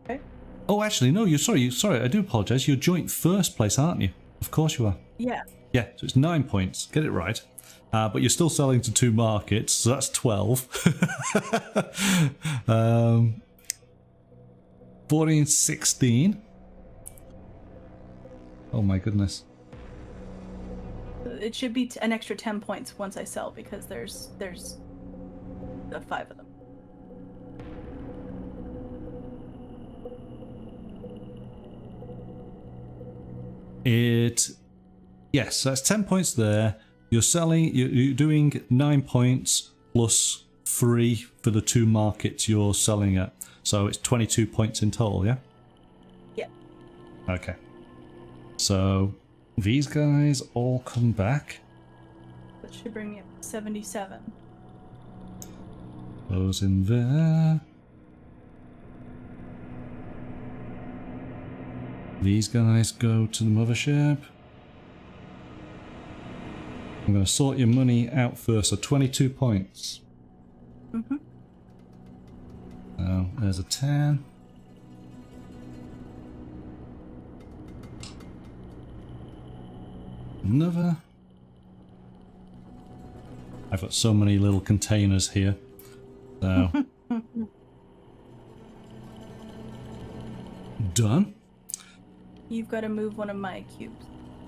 Okay. Oh, actually, no. You're sorry. I do apologise. You're joint first place, aren't you? Of course you are. Yeah. Yeah. So it's 9 points. Get it right. But you're still selling to 2 markets, so that's 12. 14, 16. Oh my goodness. It should be an extra 10 points once I sell because there's the 5 of them. Yes, that's 10 points there. You're selling, you're doing 9 points plus 3 for the 2 markets you're selling at. So it's 22 points in total, yeah? Yeah. Okay. So these guys all come back. That should bring me up to 77. Those in there. These guys go to the mothership. I'm going to sort your money out first, so 22 points. Mm-hmm. So there's a 10. Another. I've got so many little containers here. So. Done. You've got to move one of my cubes.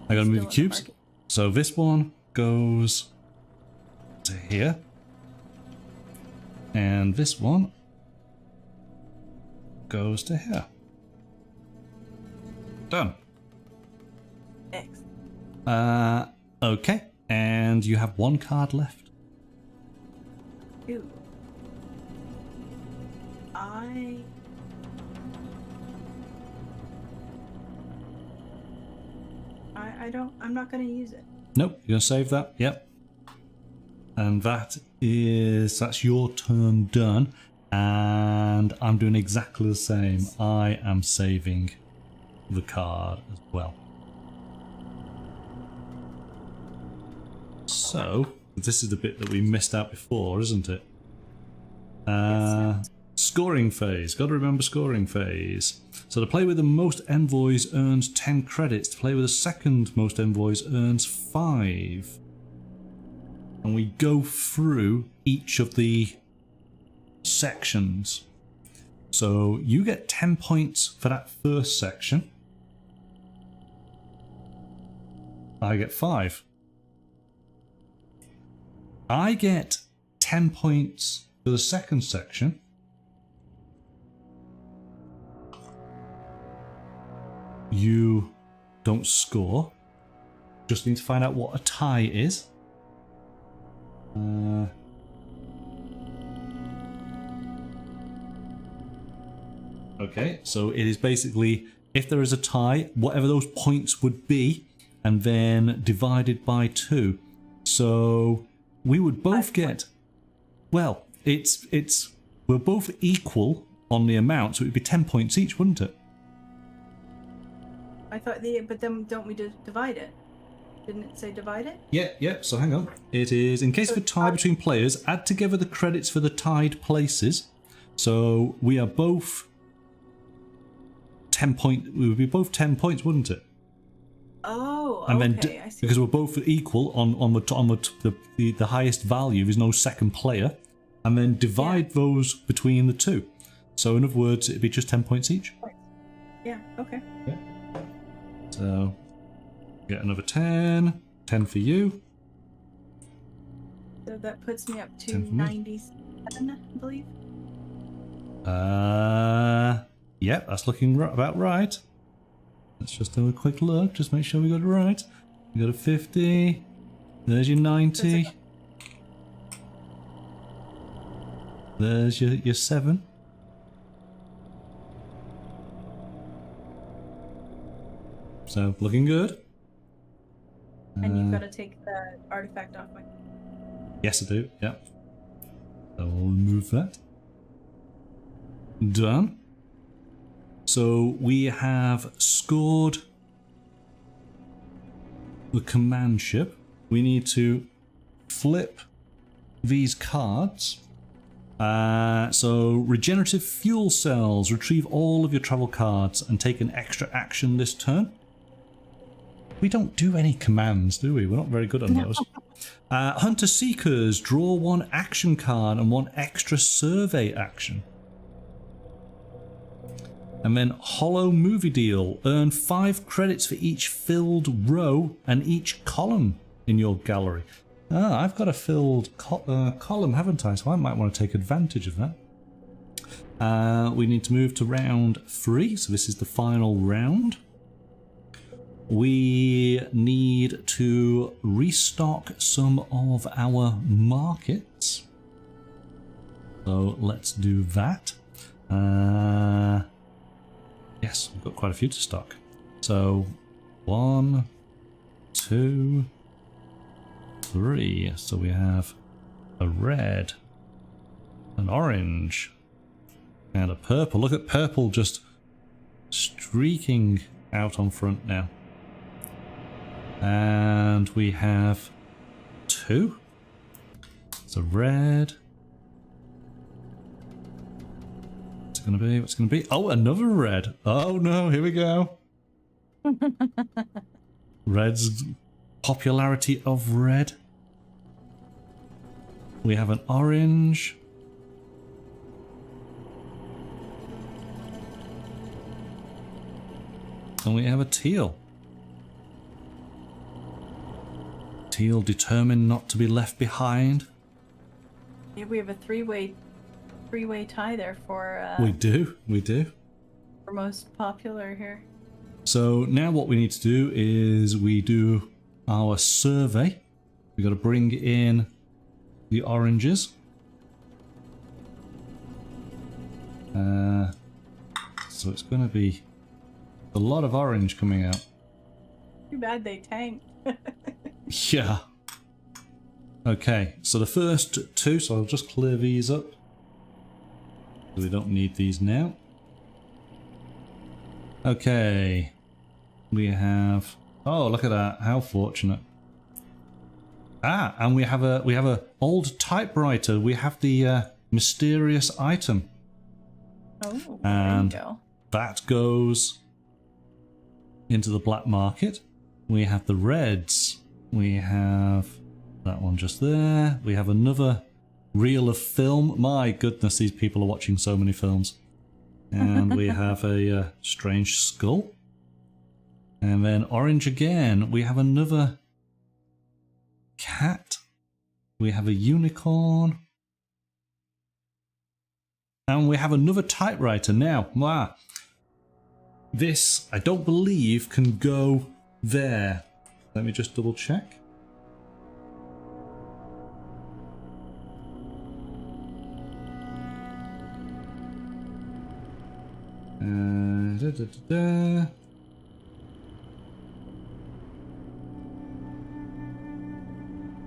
I got to move the cubes. So this one goes to here. And this one goes to here. Done. Excellent. Okay. And you have 1 card left. Ew. I'm not gonna use it. Nope, you're gonna save that. Yep. And that's your turn done. And I'm doing exactly the same. I am saving the card as well. So this is the bit that we missed out before, isn't it? Yes. Scoring phase. Got to remember scoring phase. So to play with the most envoys earns 10 credits. To play with the second most envoys earns 5. And we go through each of the sections. So you get 10 points for that first section. I get 5. I get 10 points for the second section. You don't score. Just need to find out what a tie is. Okay, so it is basically if there is a tie, whatever those points would be, and then divided by 2. So we would both get. Well, we're both equal on the amount, so it would be 10 points each, wouldn't it? I thought but then don't we divide it? Didn't it say divide it? Yeah, so hang on. It is, in case of a tie between players, add together the credits for the tied places. So we are both 10 points. We would be both 10 points, wouldn't it? Oh, and okay, then I see. Because we're both equal on the highest value, there's no second player. And then divide those between the 2. So in other words, it'd be just 10 points each. Yeah, okay. Yeah. So get another 10. 10 for you. So that puts me up to 97, I believe. Yep, that's looking about right. Let's just do a quick look, just make sure we got it right. We got a 50. There's your 90. There's your 7. So, looking good. And you've got to take the artifact off my... Yes, I do, yep. So we'll remove that. Done. So we have scored the command ship. We need to flip these cards. So regenerative fuel cells. Retrieve all of your travel cards and take an extra action this turn. We don't do any commands, do we? We're not very good on those. Hunter Seekers, draw 1 action card and 1 extra survey action. And then Hollow Movie Deal, earn 5 credits for each filled row and each column in your gallery. Ah, I've got a filled column, haven't I? So I might want to take advantage of that. We need to move to round 3, so this is the final round. We need to restock some of our markets. So let's do that. Yes, we've got quite a few to stock. So 1, 2, 3. So we have a red, an orange, and a purple. Look at purple just streaking out on front now. And we have 2. So red. What's it going to be? What's it going to be? Oh, another red. Oh no, here we go. Red's popularity of red. We have an orange. And we have a teal. Teal determined not to be left behind. Yeah, we have a three-way tie there for we do for most popular here. So now what we need to do is we do our survey. We got to bring in the oranges. So it's going to be a lot of orange coming out. Too bad they tanked. Yeah. Okay, so the first 2, so I'll just clear these up. We don't need these now. Okay. We have... Oh, look at that. How fortunate. Ah, and we have a old typewriter. We have the mysterious item. Oh, and there you go. That goes into the black market. We have the reds. We have that one just there. We have another reel of film. My goodness, these people are watching so many films. And we have a strange skull. And then orange again. We have another cat. We have a unicorn. And we have another typewriter. Now, wow. This, I don't believe, can go there. Let me just double check.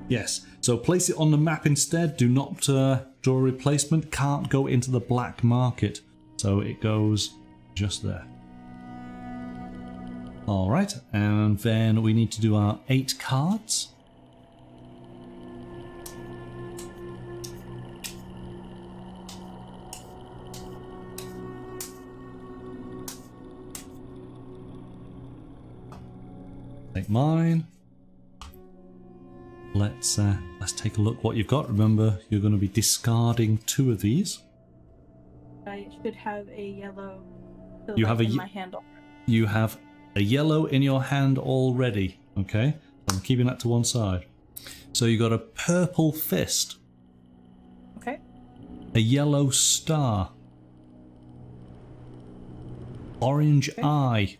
Yes, so place it on the map instead. Do not draw a replacement. Can't go into the black market. So it goes just there. Alright, and then we need to do our 8 cards. Take mine. Let's take a look what you've got. Remember, you're going to be discarding 2 of these. I should have a yellow You have in my handle. You have a yellow in your hand already. Okay, I'm keeping that to one side. So you got a purple fist. Okay. A yellow star. Orange eye.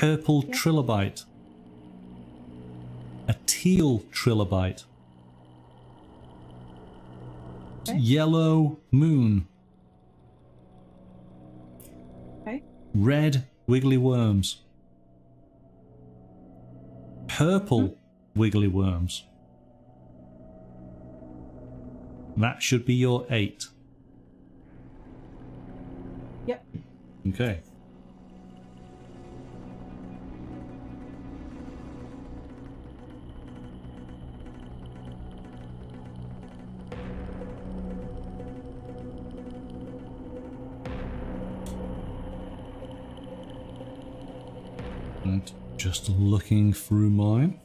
purple trilobite, a teal trilobite, Okay. yellow moon, Okay. red wiggly worms, purple wiggly worms. That should be your 8. Yep. Okay. And just looking through mine.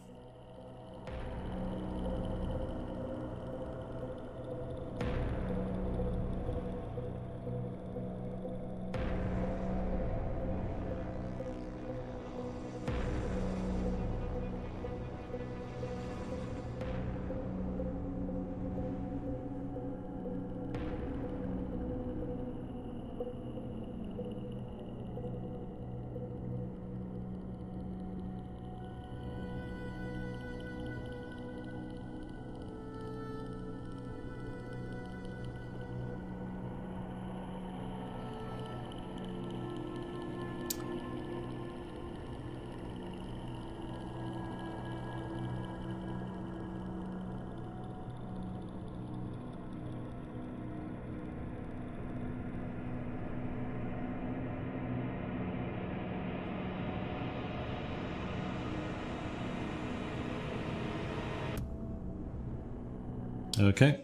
Okay,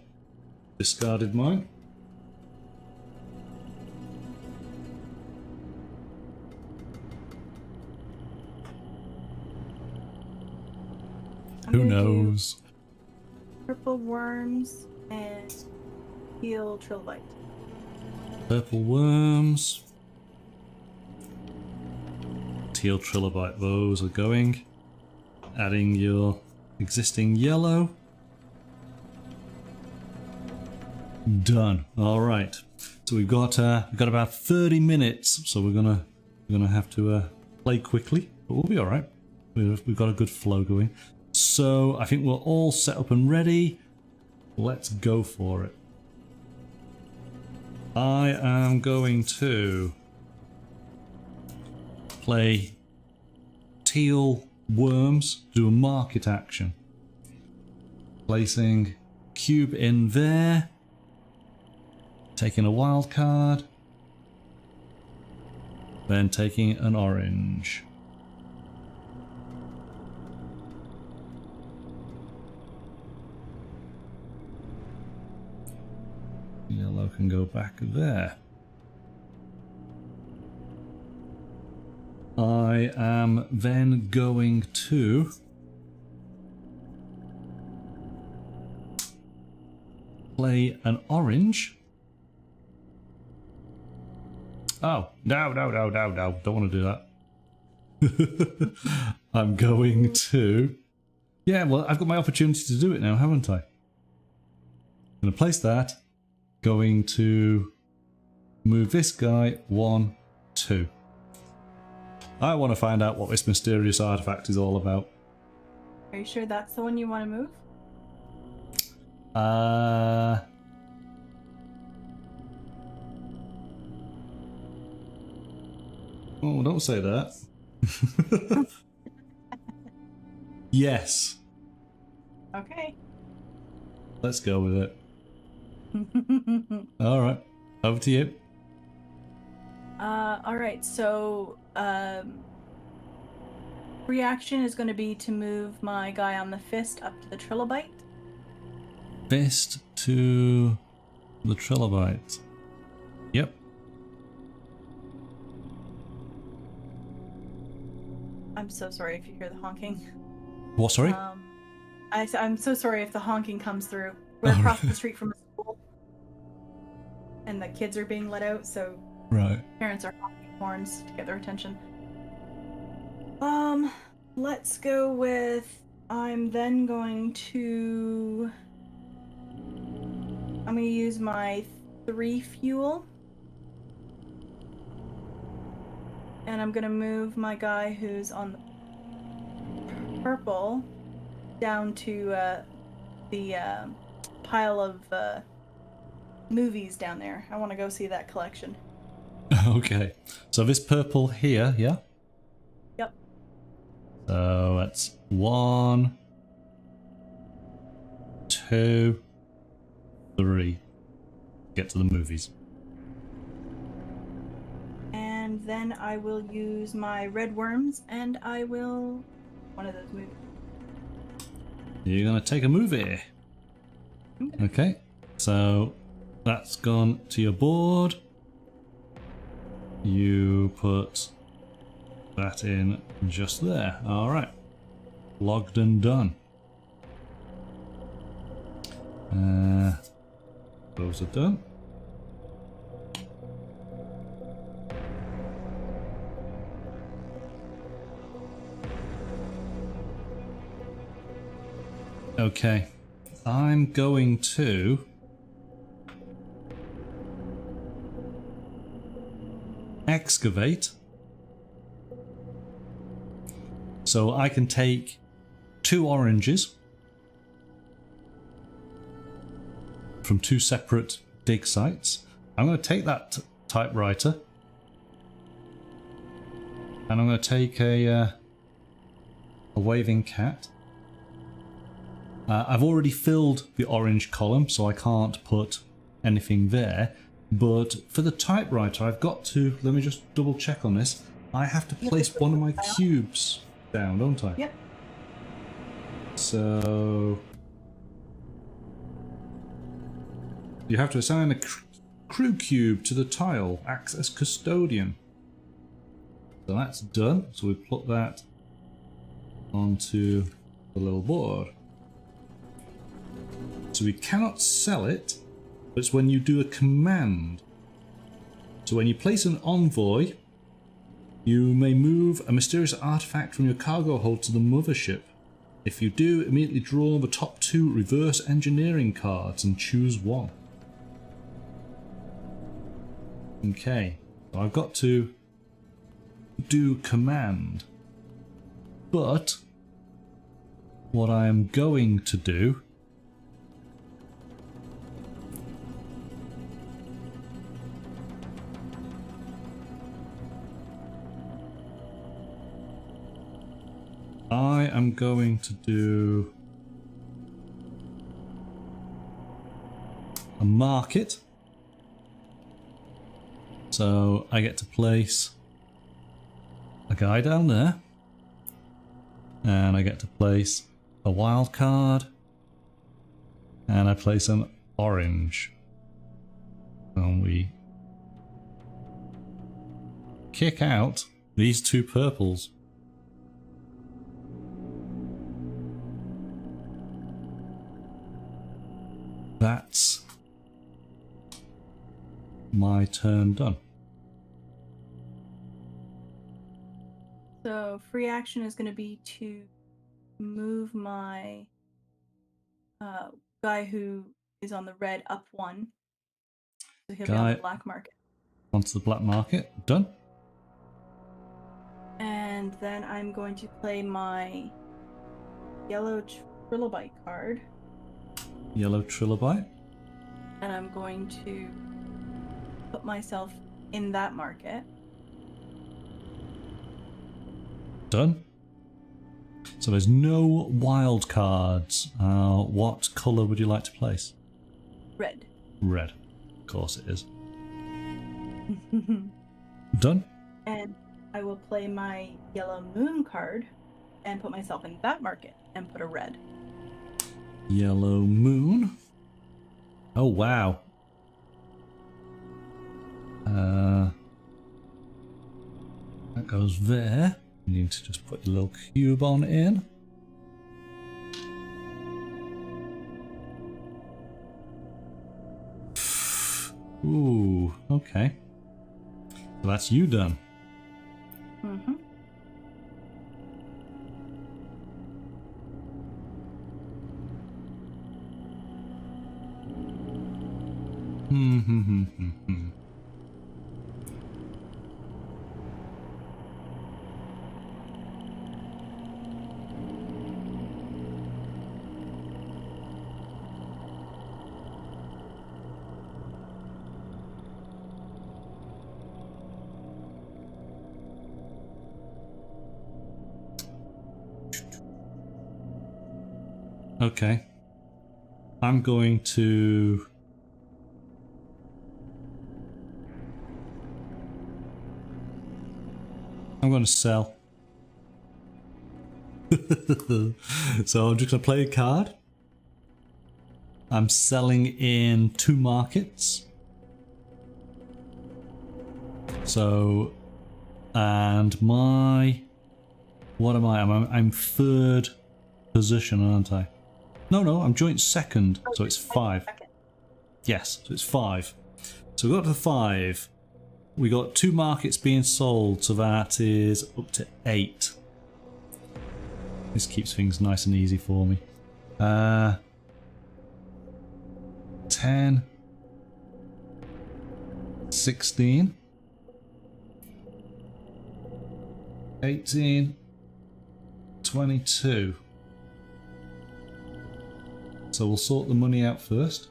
discarded mine. Who knows? Purple worms and teal trilobite. Purple worms. Teal trilobite, those are going. Adding your existing yellow. Done. All right. So we've got about 30 minutes. So we're gonna have to play quickly, but we'll be all right. We've got a good flow going. So I think we're all set up and ready. Let's go for it. I am going to play teal worms. Do a market action. Placing cube in there. Taking a wild card, then taking an orange. Yellow can go back there. I am then going to play an orange. Oh, no, don't want to do that. I'm going to... Yeah, well, I've got my opportunity to do it now, haven't I? I'm going to place that. Going to move this guy 1, 2. I want to find out what this mysterious artifact is all about. Are you sure that's the one you want to move? Oh, don't say that. Yes. Okay. Let's go with it. All right. Over to you. All right. So, reaction is going to be to move my guy on the fist up to the trilobite. Fist to the trilobite. Yep. I'm so sorry if you hear the honking. What, sorry? I'm so sorry if the honking comes through. We're across the street from a school, and the kids are being let out, so right. Parents are honking horns to get their attention. Let's go with. I'm then going to. I'm going to use my 3 fuel. And I'm gonna move my guy who's on the purple down to the pile of movies down there. I want to go see that collection. Okay. So this purple here, yeah? Yep. So that's 1, 2, 3. Get to the movies. And then I will use my red worms and I will... one of those movies. You're gonna take a movie. Okay. So that's gone to your board. You put that in just there. Alright. Logged and done. Those are done. Okay. I'm going to excavate. So I can take 2 oranges from 2 separate dig sites. I'm going to take that typewriter and I'm going to take a waving cat. I've already filled the orange column, so I can't put anything there. But for the typewriter, I've got to, let me just double check on this. I have to place one of my cubes down, don't I? Yep. So you have to assign a crew cube to the tile, acts as custodian. So that's done. So we put that onto the little board. So we cannot sell it, but it's when you do a command. So when you place an envoy, you may move a mysterious artifact from your cargo hold to the mothership. If you do, immediately draw the top 2 reverse engineering cards and choose one. Okay, so I've got to do command. But what I am going to do I'm going to do a market. So I get to place a guy down there. And I get to place a wild card. And I place an orange. And we kick out these 2 purples. That's my turn done. So free action is going to be to move my guy who is on the red up 1. So he'll be on the black market. Onto the black market. Done. And then I'm going to play my yellow trilobite card. Yellow trilobite. And I'm going to put myself in that market. Done. So there's no wild cards. What colour would you like to place? Red. Red. Of course it is. Done. And I will play my yellow moon card and put myself in that market and put a red. Yellow moon. Oh wow. That goes there. You need to just put your little cube on in. Ooh, okay. So that's you done. Mm-hmm. Okay. I'm going to... sell. So I'm just going to play a card. I'm selling in 2 markets. So, and my... What am I? I'm 3rd position, aren't I? No, I'm joint 2nd, so it's 5. Yes, so it's 5. So we got to 5. We got 2 markets being sold, so that is up to 8. This keeps things nice and easy for me. 10, 16, 18, 22. So we'll sort the money out first.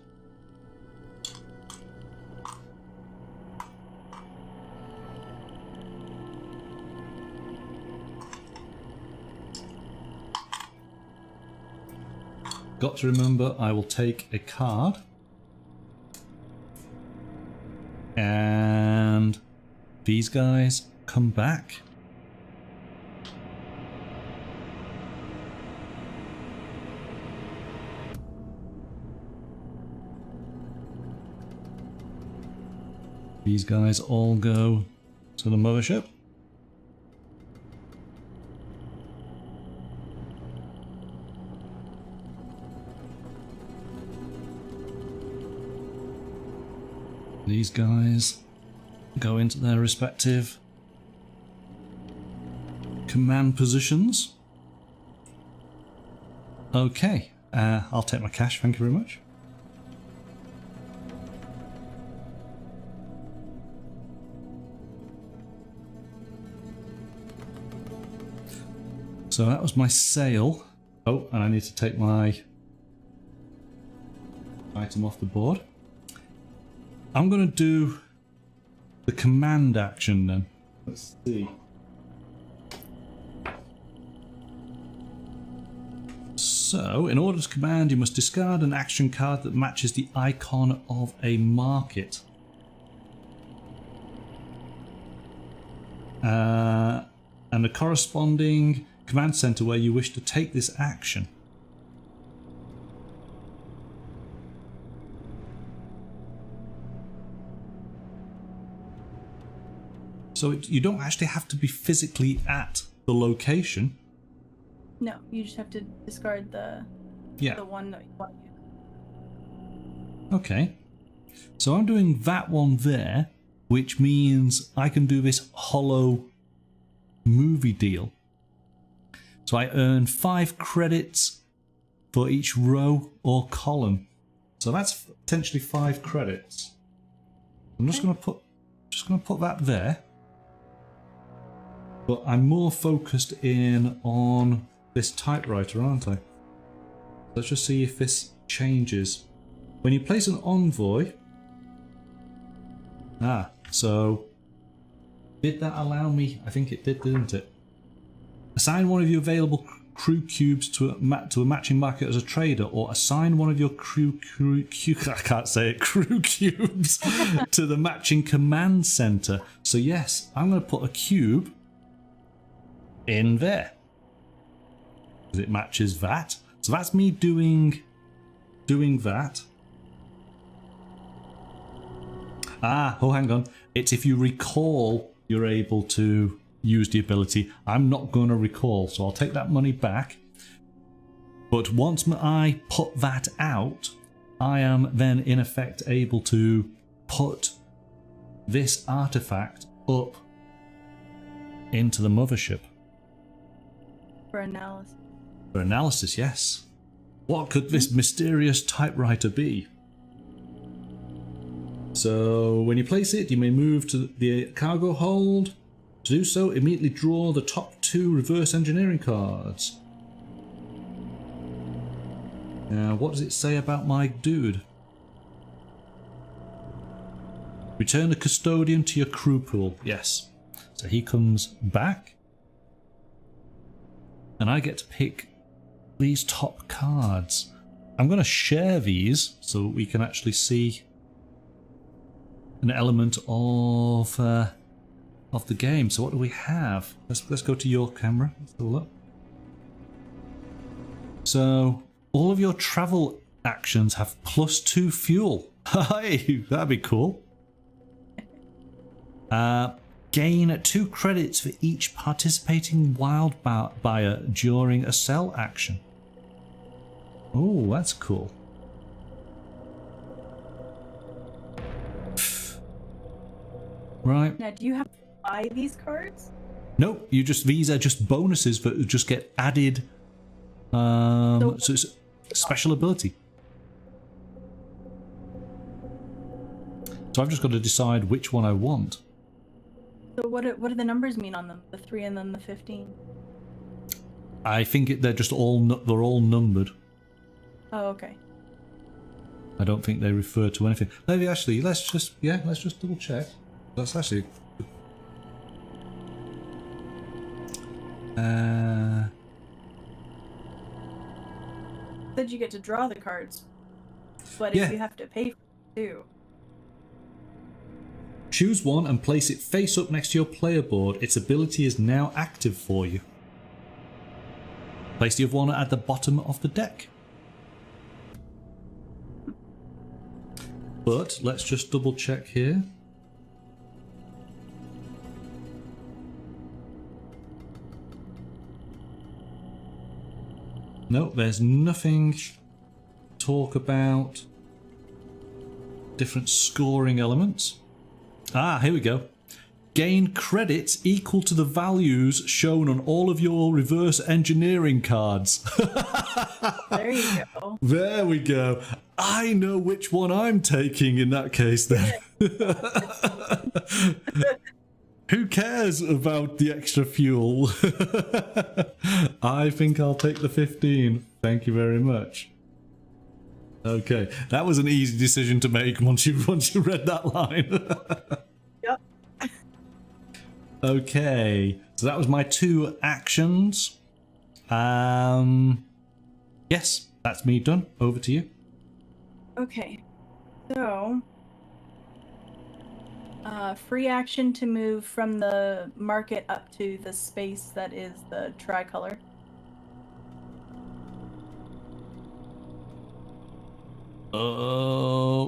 Got to remember, I will take a card. And these guys come back. These guys all go to the mothership. These guys go into their respective command positions. Okay, I'll take my cash, thank you very much. So that was my sale. Oh, and I need to take my item off the board. I'm going to do the command action then. Let's see. So, in order to command, you must discard an action card that matches the icon of a market. And the corresponding command center where you wish to take this action. So you don't actually have to be physically at the location. No, you just have to discard the one that you want to use. Okay. So I'm doing that one there, which means I can do this hollow movie deal. So I earn 5 credits for each row or column. So that's potentially 5 credits. I'm just going to put that there. But I'm more focused in on this typewriter, aren't I? Let's just see if this changes. When you place an envoy... so... Did that allow me? I think it did, didn't it? Assign one of your available crew cubes to a matching market as a trader, or assign one of your crew I can't say it, crew cubes to the matching command center. So yes, I'm going to put a cube in there because it matches that. So that's me doing that. Oh, hang on. It's if you recall, you're able to use the ability. I'm not going to recall, so I'll take that money back. But once I put that out, I am then in effect able to put this artifact up into the mothership. For analysis. For analysis, yes. What could this mysterious typewriter be? So when you place it, you may move to the cargo hold. To do so, immediately draw the top 2 reverse engineering cards. Now, what does it say about my dude? Return the custodian to your crew pool. Yes. So he comes back. And I get to pick these top cards. I'm going to share these so we can actually see an element of the game. So what do we have? Let's go to your camera. Let's have a look. So all of your travel actions have +2 fuel. Hey, that'd be cool. Gain 2 credits for each participating wild buyer during a sell action. Oh, that's cool. Right. Now, do you have to buy these cards? Nope, these are just bonuses that just get added. So it's a special ability. So I've just got to decide which one I want. So what do the numbers mean on them? The 3 and then the 15? I think they're just all numbered. Oh, okay. I don't think they refer to anything. Maybe actually, let's just double check. That's actually. Said you get to draw the cards, but yeah. if you have to pay for it too. Choose one and place it face up next to your player board. Its ability is now active for you. Place the other one at the bottom of the deck. But let's just double check here. No, there's nothing to talk about different scoring elements. Ah, here we go. Gain credits equal to the values shown on all of your reverse engineering cards. There you go. There we go. I know which one I'm taking in that case then. Who cares about the extra fuel? I think I'll take the 15. Thank you very much. Okay, that was an easy decision to make once you read that line. Yep. Okay, so that was my 2 actions. Yes, that's me done. Over to you. Okay, so free action to move from the market up to the space that is the tricolor.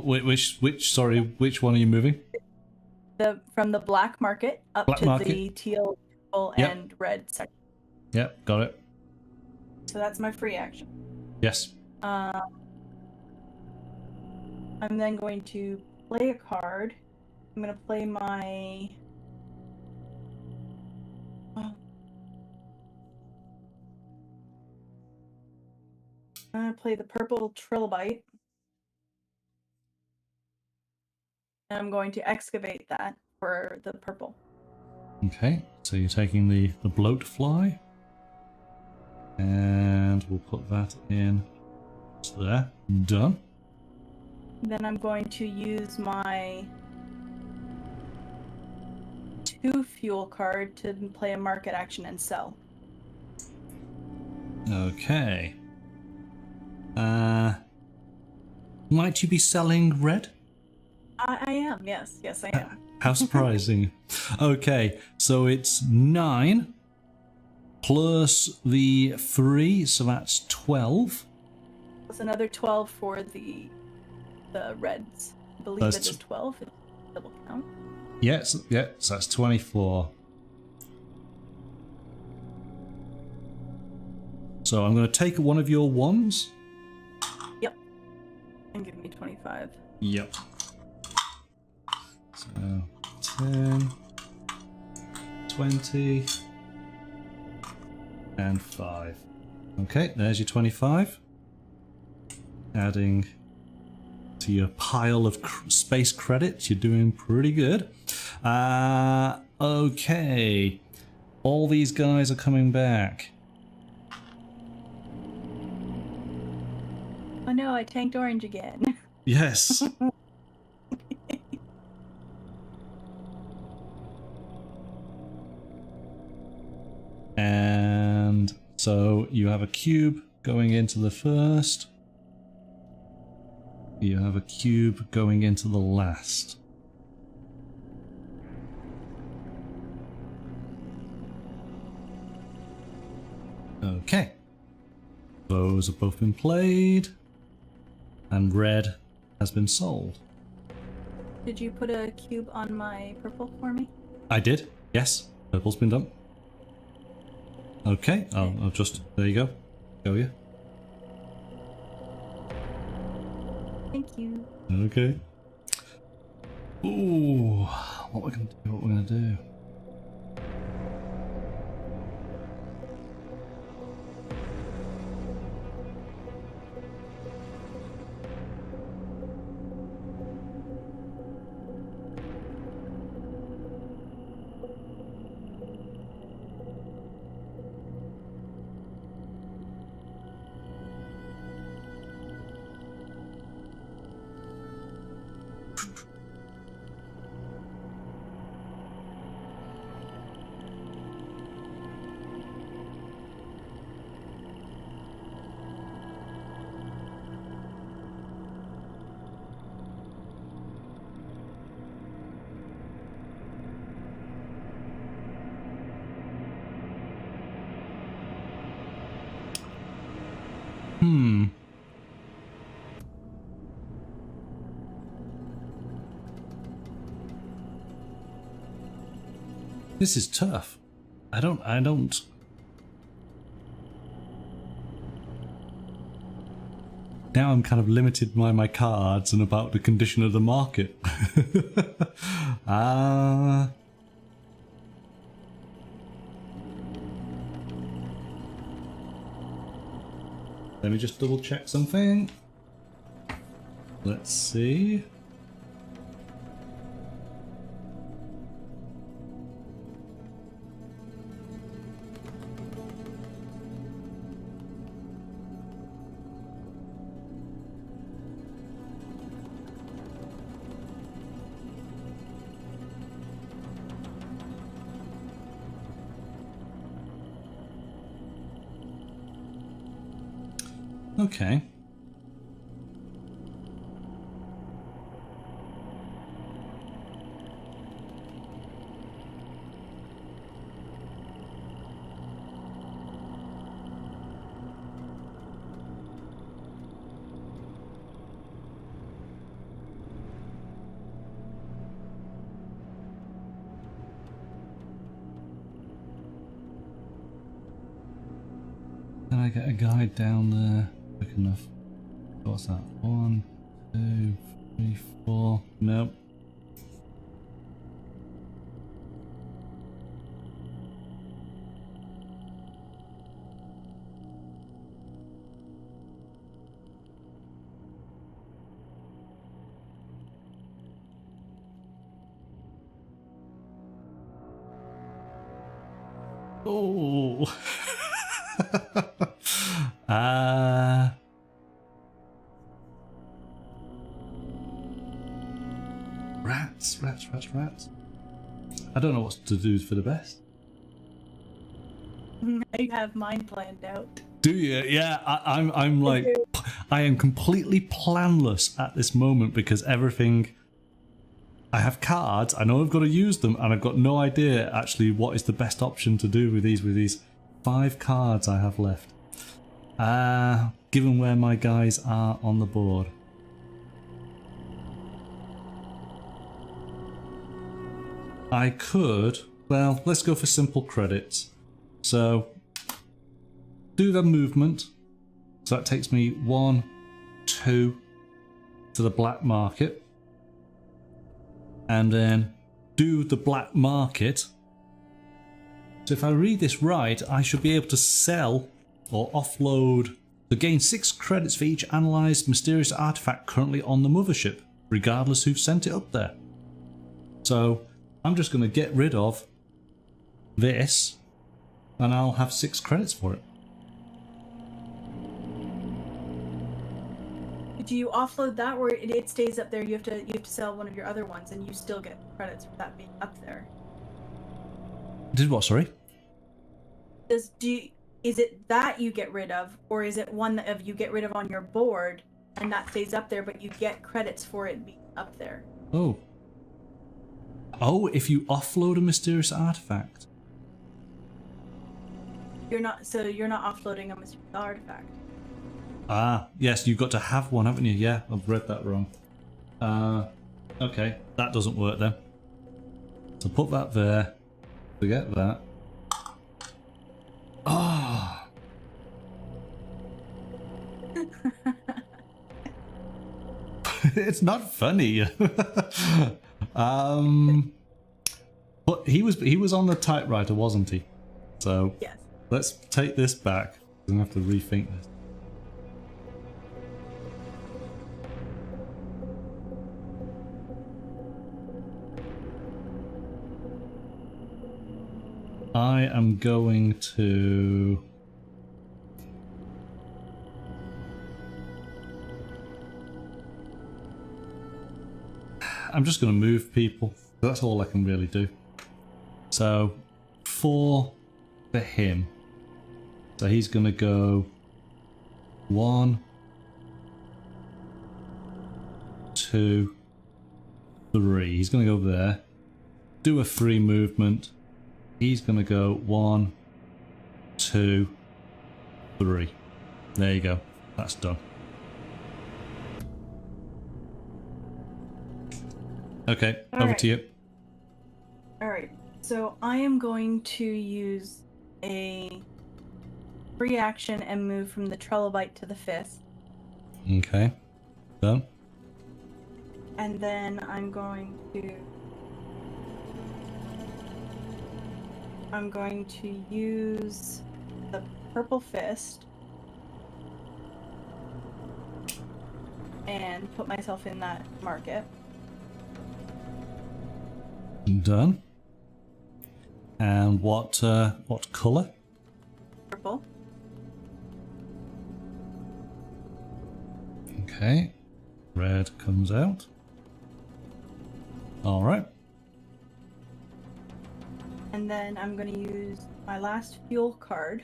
Which one are you moving? From the black market up to the teal, purple, and red section. Yep, got it. So that's my free action. Yes. I'm then going to play a card. I'm going to play my... I'm going to play the purple trilobite. And I'm going to excavate that for the purple. Okay, so you're taking the bloat fly. And we'll put that in there. Done. Then I'm going to use my 2 fuel card to play a market action and sell. Okay. Might you be selling red? I am, yes. Yes, I am. How surprising. Okay, so it's 9 plus the 3, so that's 12. Plus another 12 for the reds. I believe it is 12. It's double count. Yes, so that's 24. So I'm going to take one of your ones. Yep. And give me 25. Yep. So 10, 20, and 5. Okay, there's your 25. Adding to your pile of space credits, you're doing pretty good. Okay, all these guys are coming back. Oh no, I tanked orange again. Yes. And so you have a cube going into the first. You have a cube going into the last. Okay. Those have both been played. And red has been sold. Did you put a cube on my purple for me? I did, yes. Purple's been done. Okay, I'll just... There you go. Go you. Thank you. Okay. Ooh, what we're gonna do, what we're gonna do. This is tough. I don't... Now I'm kind of limited by my cards and about the condition of the market. Let me just double check something. Let's see. Okay. Can I get a guide down there quick enough? What's that? 1, 2, 3, 4. Nope. Oh. Rats. I don't know what to do for the best. I have mine planned out. Do you? Yeah, I'm like, I am completely planless at this moment because everything. I have cards. I know I've got to use them, and I've got no idea actually what is the best option to do with these 5 cards I have left. Given where my guys are on the board. I could, well, let's go for simple credits. So, do the movement. So that takes me 1, 2 to the black market. And then do the black market. So if I read this right, I should be able to sell or offload to gain 6 credits for each analysed mysterious artifact currently on the mothership, regardless who sent it up there. So I'm just going to get rid of this and I'll have 6 credits for it. Do you offload that, or it stays up there? You have to sell one of your other ones, and you still get credits for that being up there. Did what? Sorry. is it that you get rid of, or is it one that you get rid of on your board and that stays up there, but you get credits for it being up there? Oh. Oh, if you offload a mysterious artifact. You're not offloading a mysterious artifact. Ah, yes, you've got to have one, haven't you? Yeah, I've read that wrong. Okay, that doesn't work then. So put that there. Forget that. Ah. It's not funny. But he was on the typewriter, wasn't he? So Yes. let's take this back. I'm gonna have to rethink this. I am going to... I'm just going to move people. That's all I can really do. So, 4 for him. So he's going to go 1, 2, 3. He's going to go there. Do a free movement. He's going to go 1, 2, 3. There you go. That's done. Okay, over to you. Alright, so I am going to use a free action and move from the trilobite to the fist. Okay, done. And then I'm going to use the purple fist and put myself in that market. Done. And what colour? Purple. Okay. Red comes out. Alright. And then I'm going to use my last fuel card.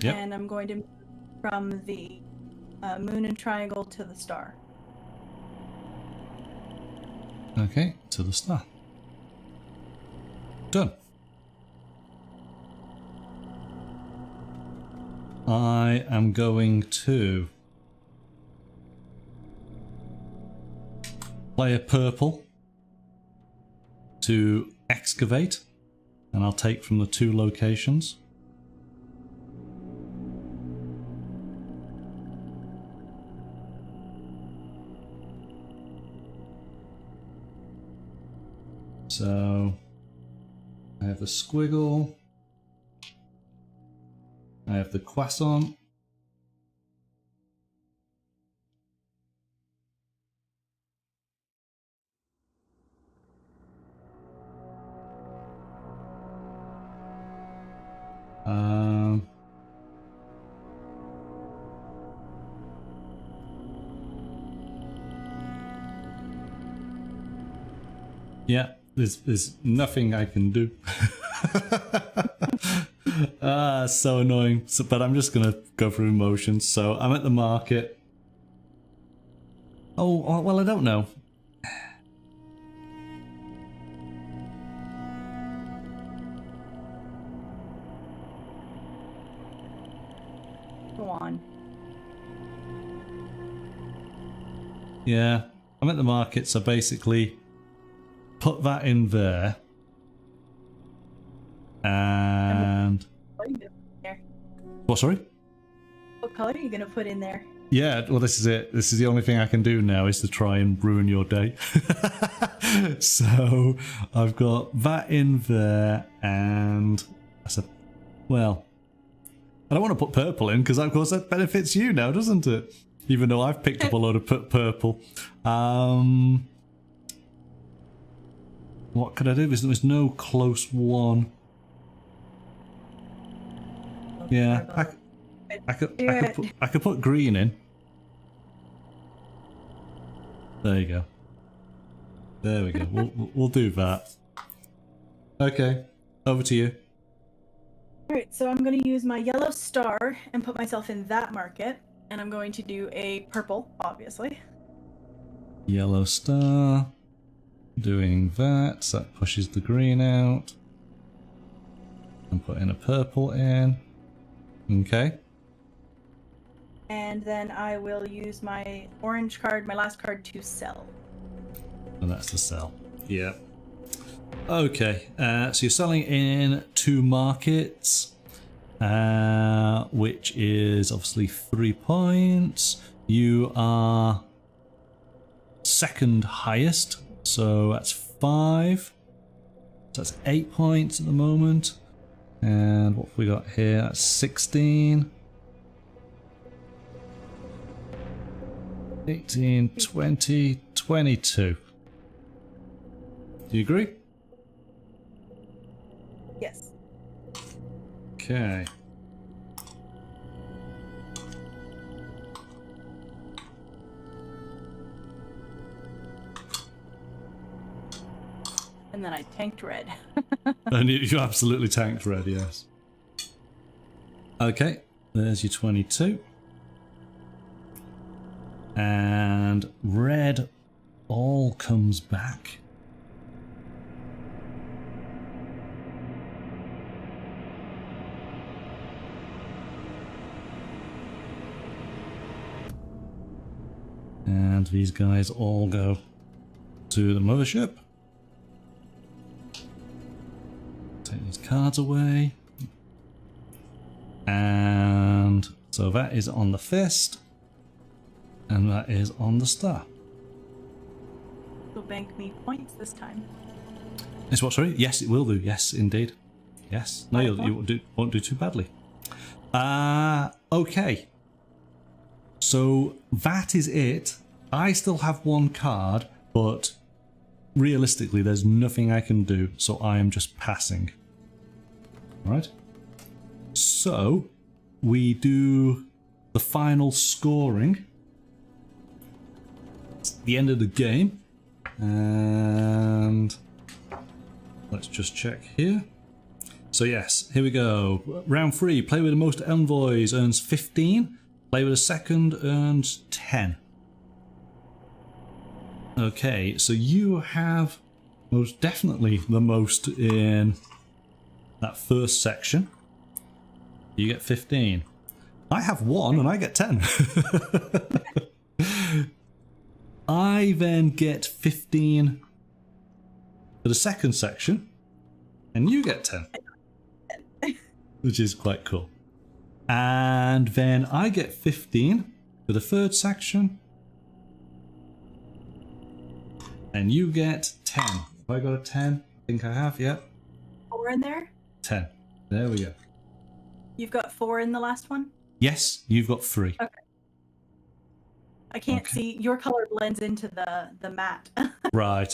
Yep. And I'm going to move from the moon and triangle to the star. Okay, to the star. Done. I am going to play a purple to excavate, and I'll take from the 2 locations. So I have the squiggle, I have the croissant, yeah. There's nothing I can do. So annoying. So, but I'm just gonna go through motions. So I'm at the market. Oh, well, I don't know. Go on. Yeah, I'm at the market, so basically put that in there. And... What are you gonna put in there? What, sorry? What color are you gonna put in there? Yeah, well, this is it. This is the only thing I can do now, is to try and ruin your day. So I've got that in there, and I said, well, I don't want to put purple in, because of course that benefits you now, doesn't it? Even though I've picked up a load of purple. What could I do? There's no close one. Yeah, I could put green in. There you go. There we go. We'll do that. Okay, over to you. Alright, so I'm going to use my yellow star and put myself in that market. And I'm going to do a purple, obviously. Yellow star. Doing that. So that pushes the green out. And putting a purple in. Okay. And then I will use my orange card, my last card, to sell. And that's the sell. Yeah. Okay. So you're selling in 2 markets. Which is obviously 3 points. You are second highest, so that's 5. So that's 8 points at the moment. And what have we got here? That's 16. 18, 20, 22. Do you agree? Yes. Okay. And then I tanked red. And you absolutely tanked red, yes. Okay, there's your 22. And red all comes back. And these guys all go to the mothership. Take these cards away. And so that is on the fist. And that is on the star. Will bank me points this time. It's what, sorry? Yes, it will do. Yes, indeed. Yes. No, you won't do too badly. Okay. So that is it. I still have 1 card, but realistically there's nothing I can do, so I am just passing. Alright? So we do the final scoring. It's the end of the game. And let's just check here. So yes, here we go. Round 3, play with the most envoys earns 15. Play with a second earns 10. Okay, so you have most definitely the most in that first section. You get 15. I have 1 and I get 10. I then get 15 for the second section, and you get 10. Which is quite cool. And then I get 15 for the third section. And you get 10. Have I got a 10? I think I have, yep. 4 in there? 10. There we go. You've got 4 in the last one? Yes, you've got 3. Okay. I can't see. Your color blends into the mat. Right.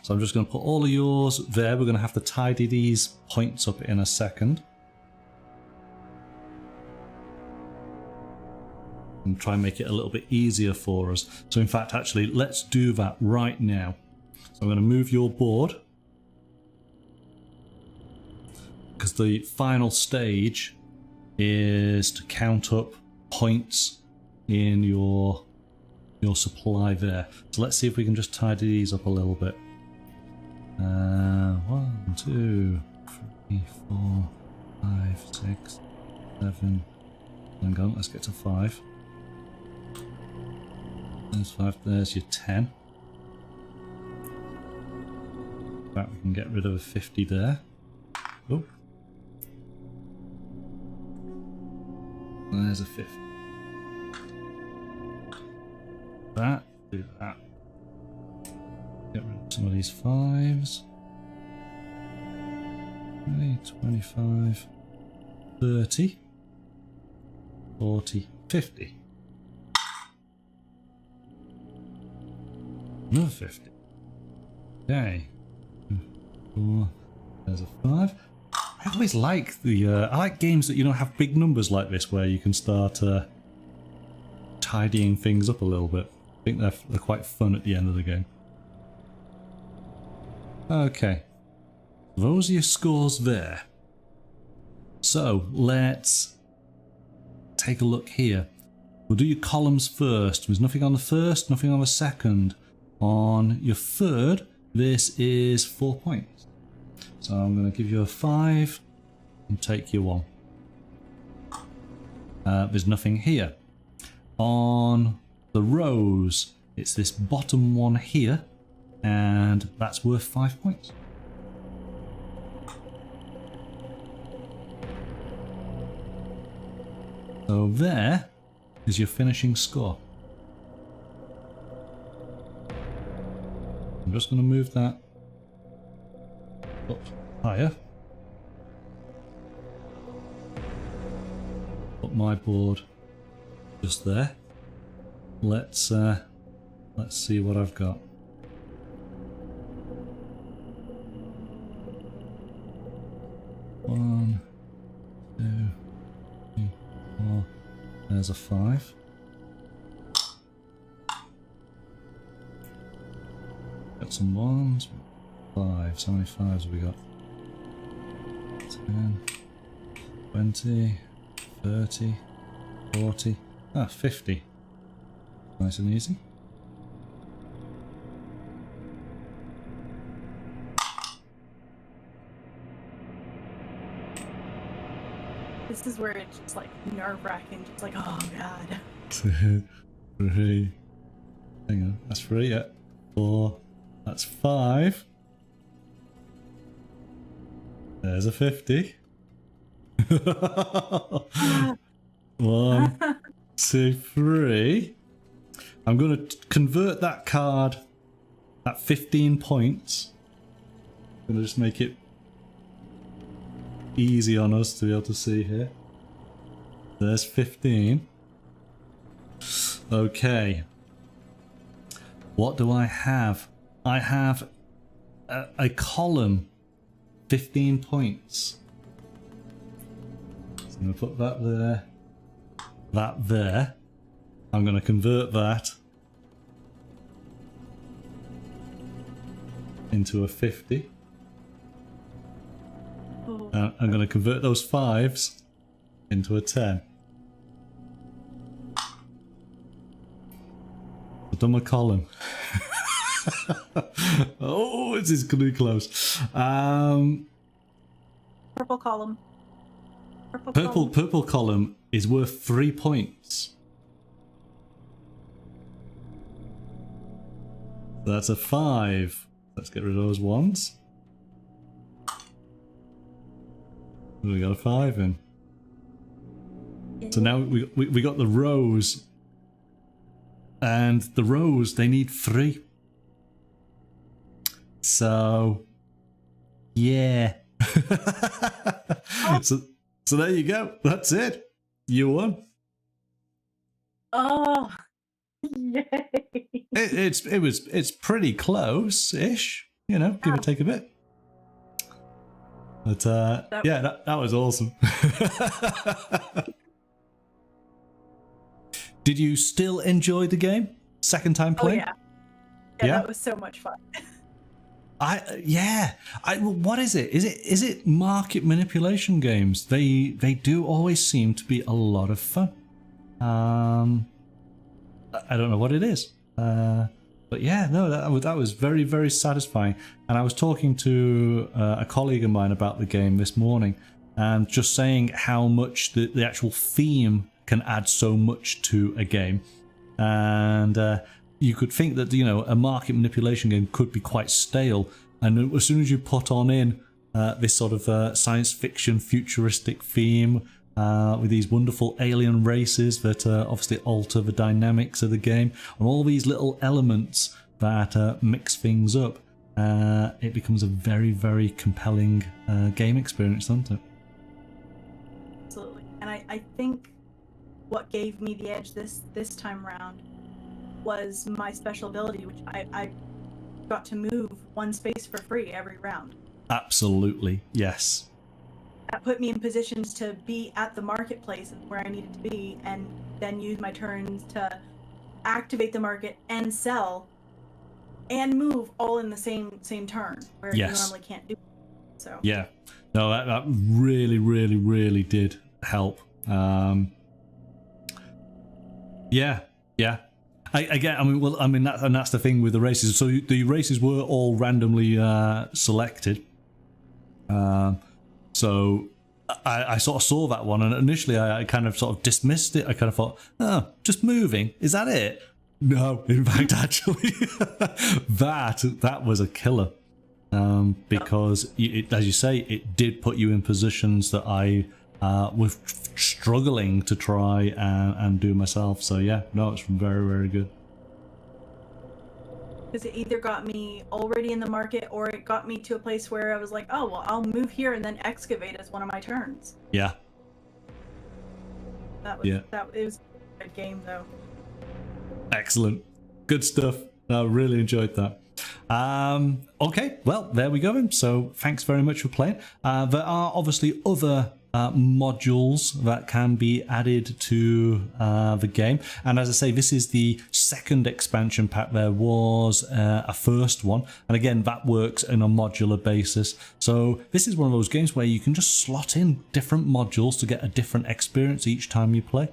So I'm just going to put all of yours there. We're going to have to tidy these points up in a second. And try and make it a little bit easier for us. So in fact, actually, let's do that right now. So I'm going to move your board. Because the final stage is to count up points in your supply there. So let's see if we can just tidy these up a little bit. 1, 2, 3, 4, 5, 6, 7. Hang on, let's get to 5. There's 5, there's your 10. In fact, we can get rid of a 50 there. Oh. There's a 50. That, do that. Get rid of some of these 5s. 20, 25, 30, 40, 50. Another 50. Okay. 4. There's a 5. I always like the I like games that have big numbers like this where you can start tidying things up a little bit. I think they're quite fun at the end of the game. Okay. Those are your scores there. So let's take a look here. We'll do your columns first. There's nothing on the first, nothing on the second. On your third, this is 4 points. So I'm going to give you a 5 and take you 1. There's nothing here. On the rows, it's this bottom one here, and that's worth 5 points. So there is your finishing score. I'm just going to move that up higher. Put my board just there. Let's see what I've got. One, 2, 3, 4. There's a 5. Got some 1s. 5. How many 5s have we got? 10, 20, 30, 40. 50. Nice and easy. This is where it's just like nerve-wracking, just like, oh god. 2, 3. Hang on, that's 3, yeah. 4. That's 5. There's a 50. 1, 2, 3. I'm going to convert that card at 15 points. I'm going to just make it easy on us to be able to see here. There's 15. Okay. What do I have? I have a column. 15 points. So I'm going to put that there. That there. I'm going to convert that into a 50. I'm going to convert those 5s into a 10. I've done my column. Oh, this is going to be close. Purple column. Purple column is worth 3 points. That's a 5. Let's get rid of those 1s. We got a 5 in. So now we got the rows, and the rows, they need 3. So yeah. so there you go. That's it. You won. Oh, yay! It's pretty close-ish. You know, give or take a bit. But yeah, that was awesome. Did you still enjoy the game? Second time playing? Oh, yeah, that was so much fun. What is it? Is it market manipulation games? They do always seem to be a lot of fun. I don't know what it is. But yeah, no, that was very, very satisfying. And I was talking to a colleague of mine about the game this morning, and just saying how much the actual theme can add so much to a game. And you could think that, you know, a market manipulation game could be quite stale, and as soon as you put on in this sort of science fiction futuristic theme with these wonderful alien races that obviously alter the dynamics of the game, and all these little elements that mix things up, it becomes a very, very compelling game experience, doesn't it? Absolutely. And I think what gave me the edge this time around was my special ability, which I got to move 1 space for free every round. Absolutely, yes. That put me in positions to be at the marketplace where I needed to be, and then use my turns to activate the market and sell and move all in the same turn, where you normally can't do. So yeah, no, that really, really, really did help. Yeah. That's the thing with the races. So the races were all randomly selected. So I sort of saw that one, and initially I kind of sort of dismissed it. I kind of thought, oh, just moving, is that it? No, in fact, actually, that was a killer. Because as you say, it did put you in positions that I was struggling to try and do myself. So yeah, no, it's very, very good. Because it either got me already in the market, or it got me to a place where I was like, oh, well, I'll move here and then excavate as one of my turns. Yeah. It was a good game, though. Excellent. Good stuff. I really enjoyed that. Okay, well, there we go then. So thanks very much for playing. There are obviously other modules that can be added to the game, and as I say, this is the second expansion pack. There was a first one, and again, that works in a modular basis. So this is one of those games where you can just slot in different modules to get a different experience each time you play.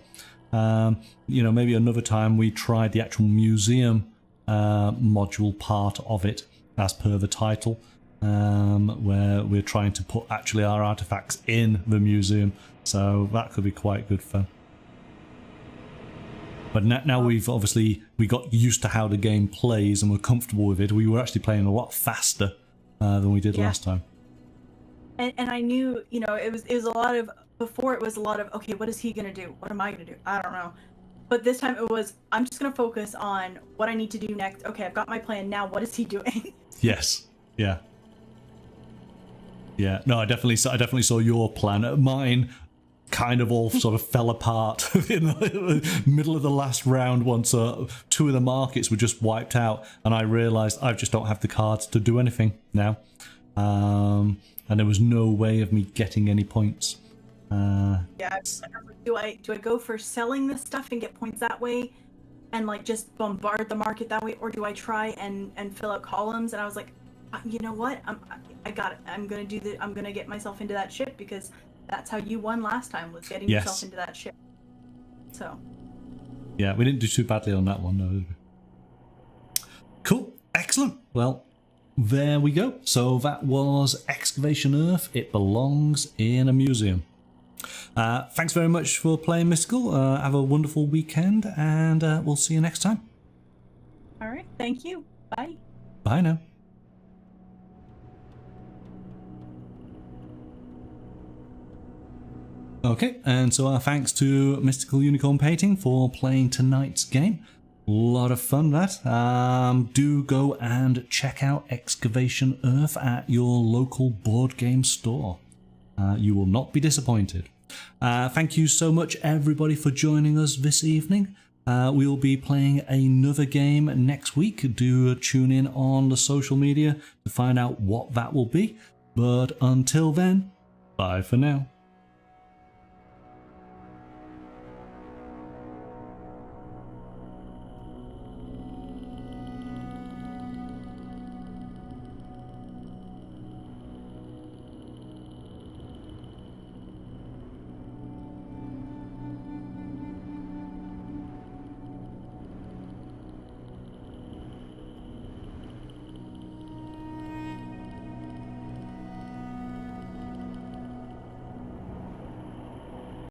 Maybe another time we tried the actual museum module part of it, as per the title, where we're trying to put actually our artifacts in the museum, so that could be quite good fun. But now we got used to how the game plays and we're comfortable with it. We were actually playing a lot faster than we did last time. And I knew, it was a lot of, before it was a lot of, okay, what is he gonna do? What am I gonna do? I don't know. But this time it was, I'm just going to focus on what I need to do next. Okay, I've got my plan. Now what is he doing? Yes. Yeah. Yeah. No, I definitely saw your plan. Mine kind of all sort of fell apart in the middle of the last round once two of the markets were just wiped out, and I realized I just don't have the cards to do anything now. And there was no way of me getting any points. Do I go for selling this stuff and get points that way, and like just bombard the market that way, or do I try and fill out columns? And I was like, you know what? I got it. I'm gonna get myself into that ship, because that's how you won last time, was getting yourself into that ship. So. Yeah, we didn't do too badly on that one, though, did we? Cool. Excellent. Well, there we go. So that was Excavation Earth. It belongs in a museum. Thanks very much for playing, Mystical. Have a wonderful weekend, and we'll see you next time. All right. Thank you. Bye. Bye now. Okay, and so our thanks to Mystical Unicorn Painting for playing tonight's game. A lot of fun, that. Do go and check out Excavation Earth at your local board game store. You will not be disappointed. Thank you so much, everybody, for joining us this evening. We will be playing another game next week. Do tune in on the social media to find out what that will be. But until then, bye for now.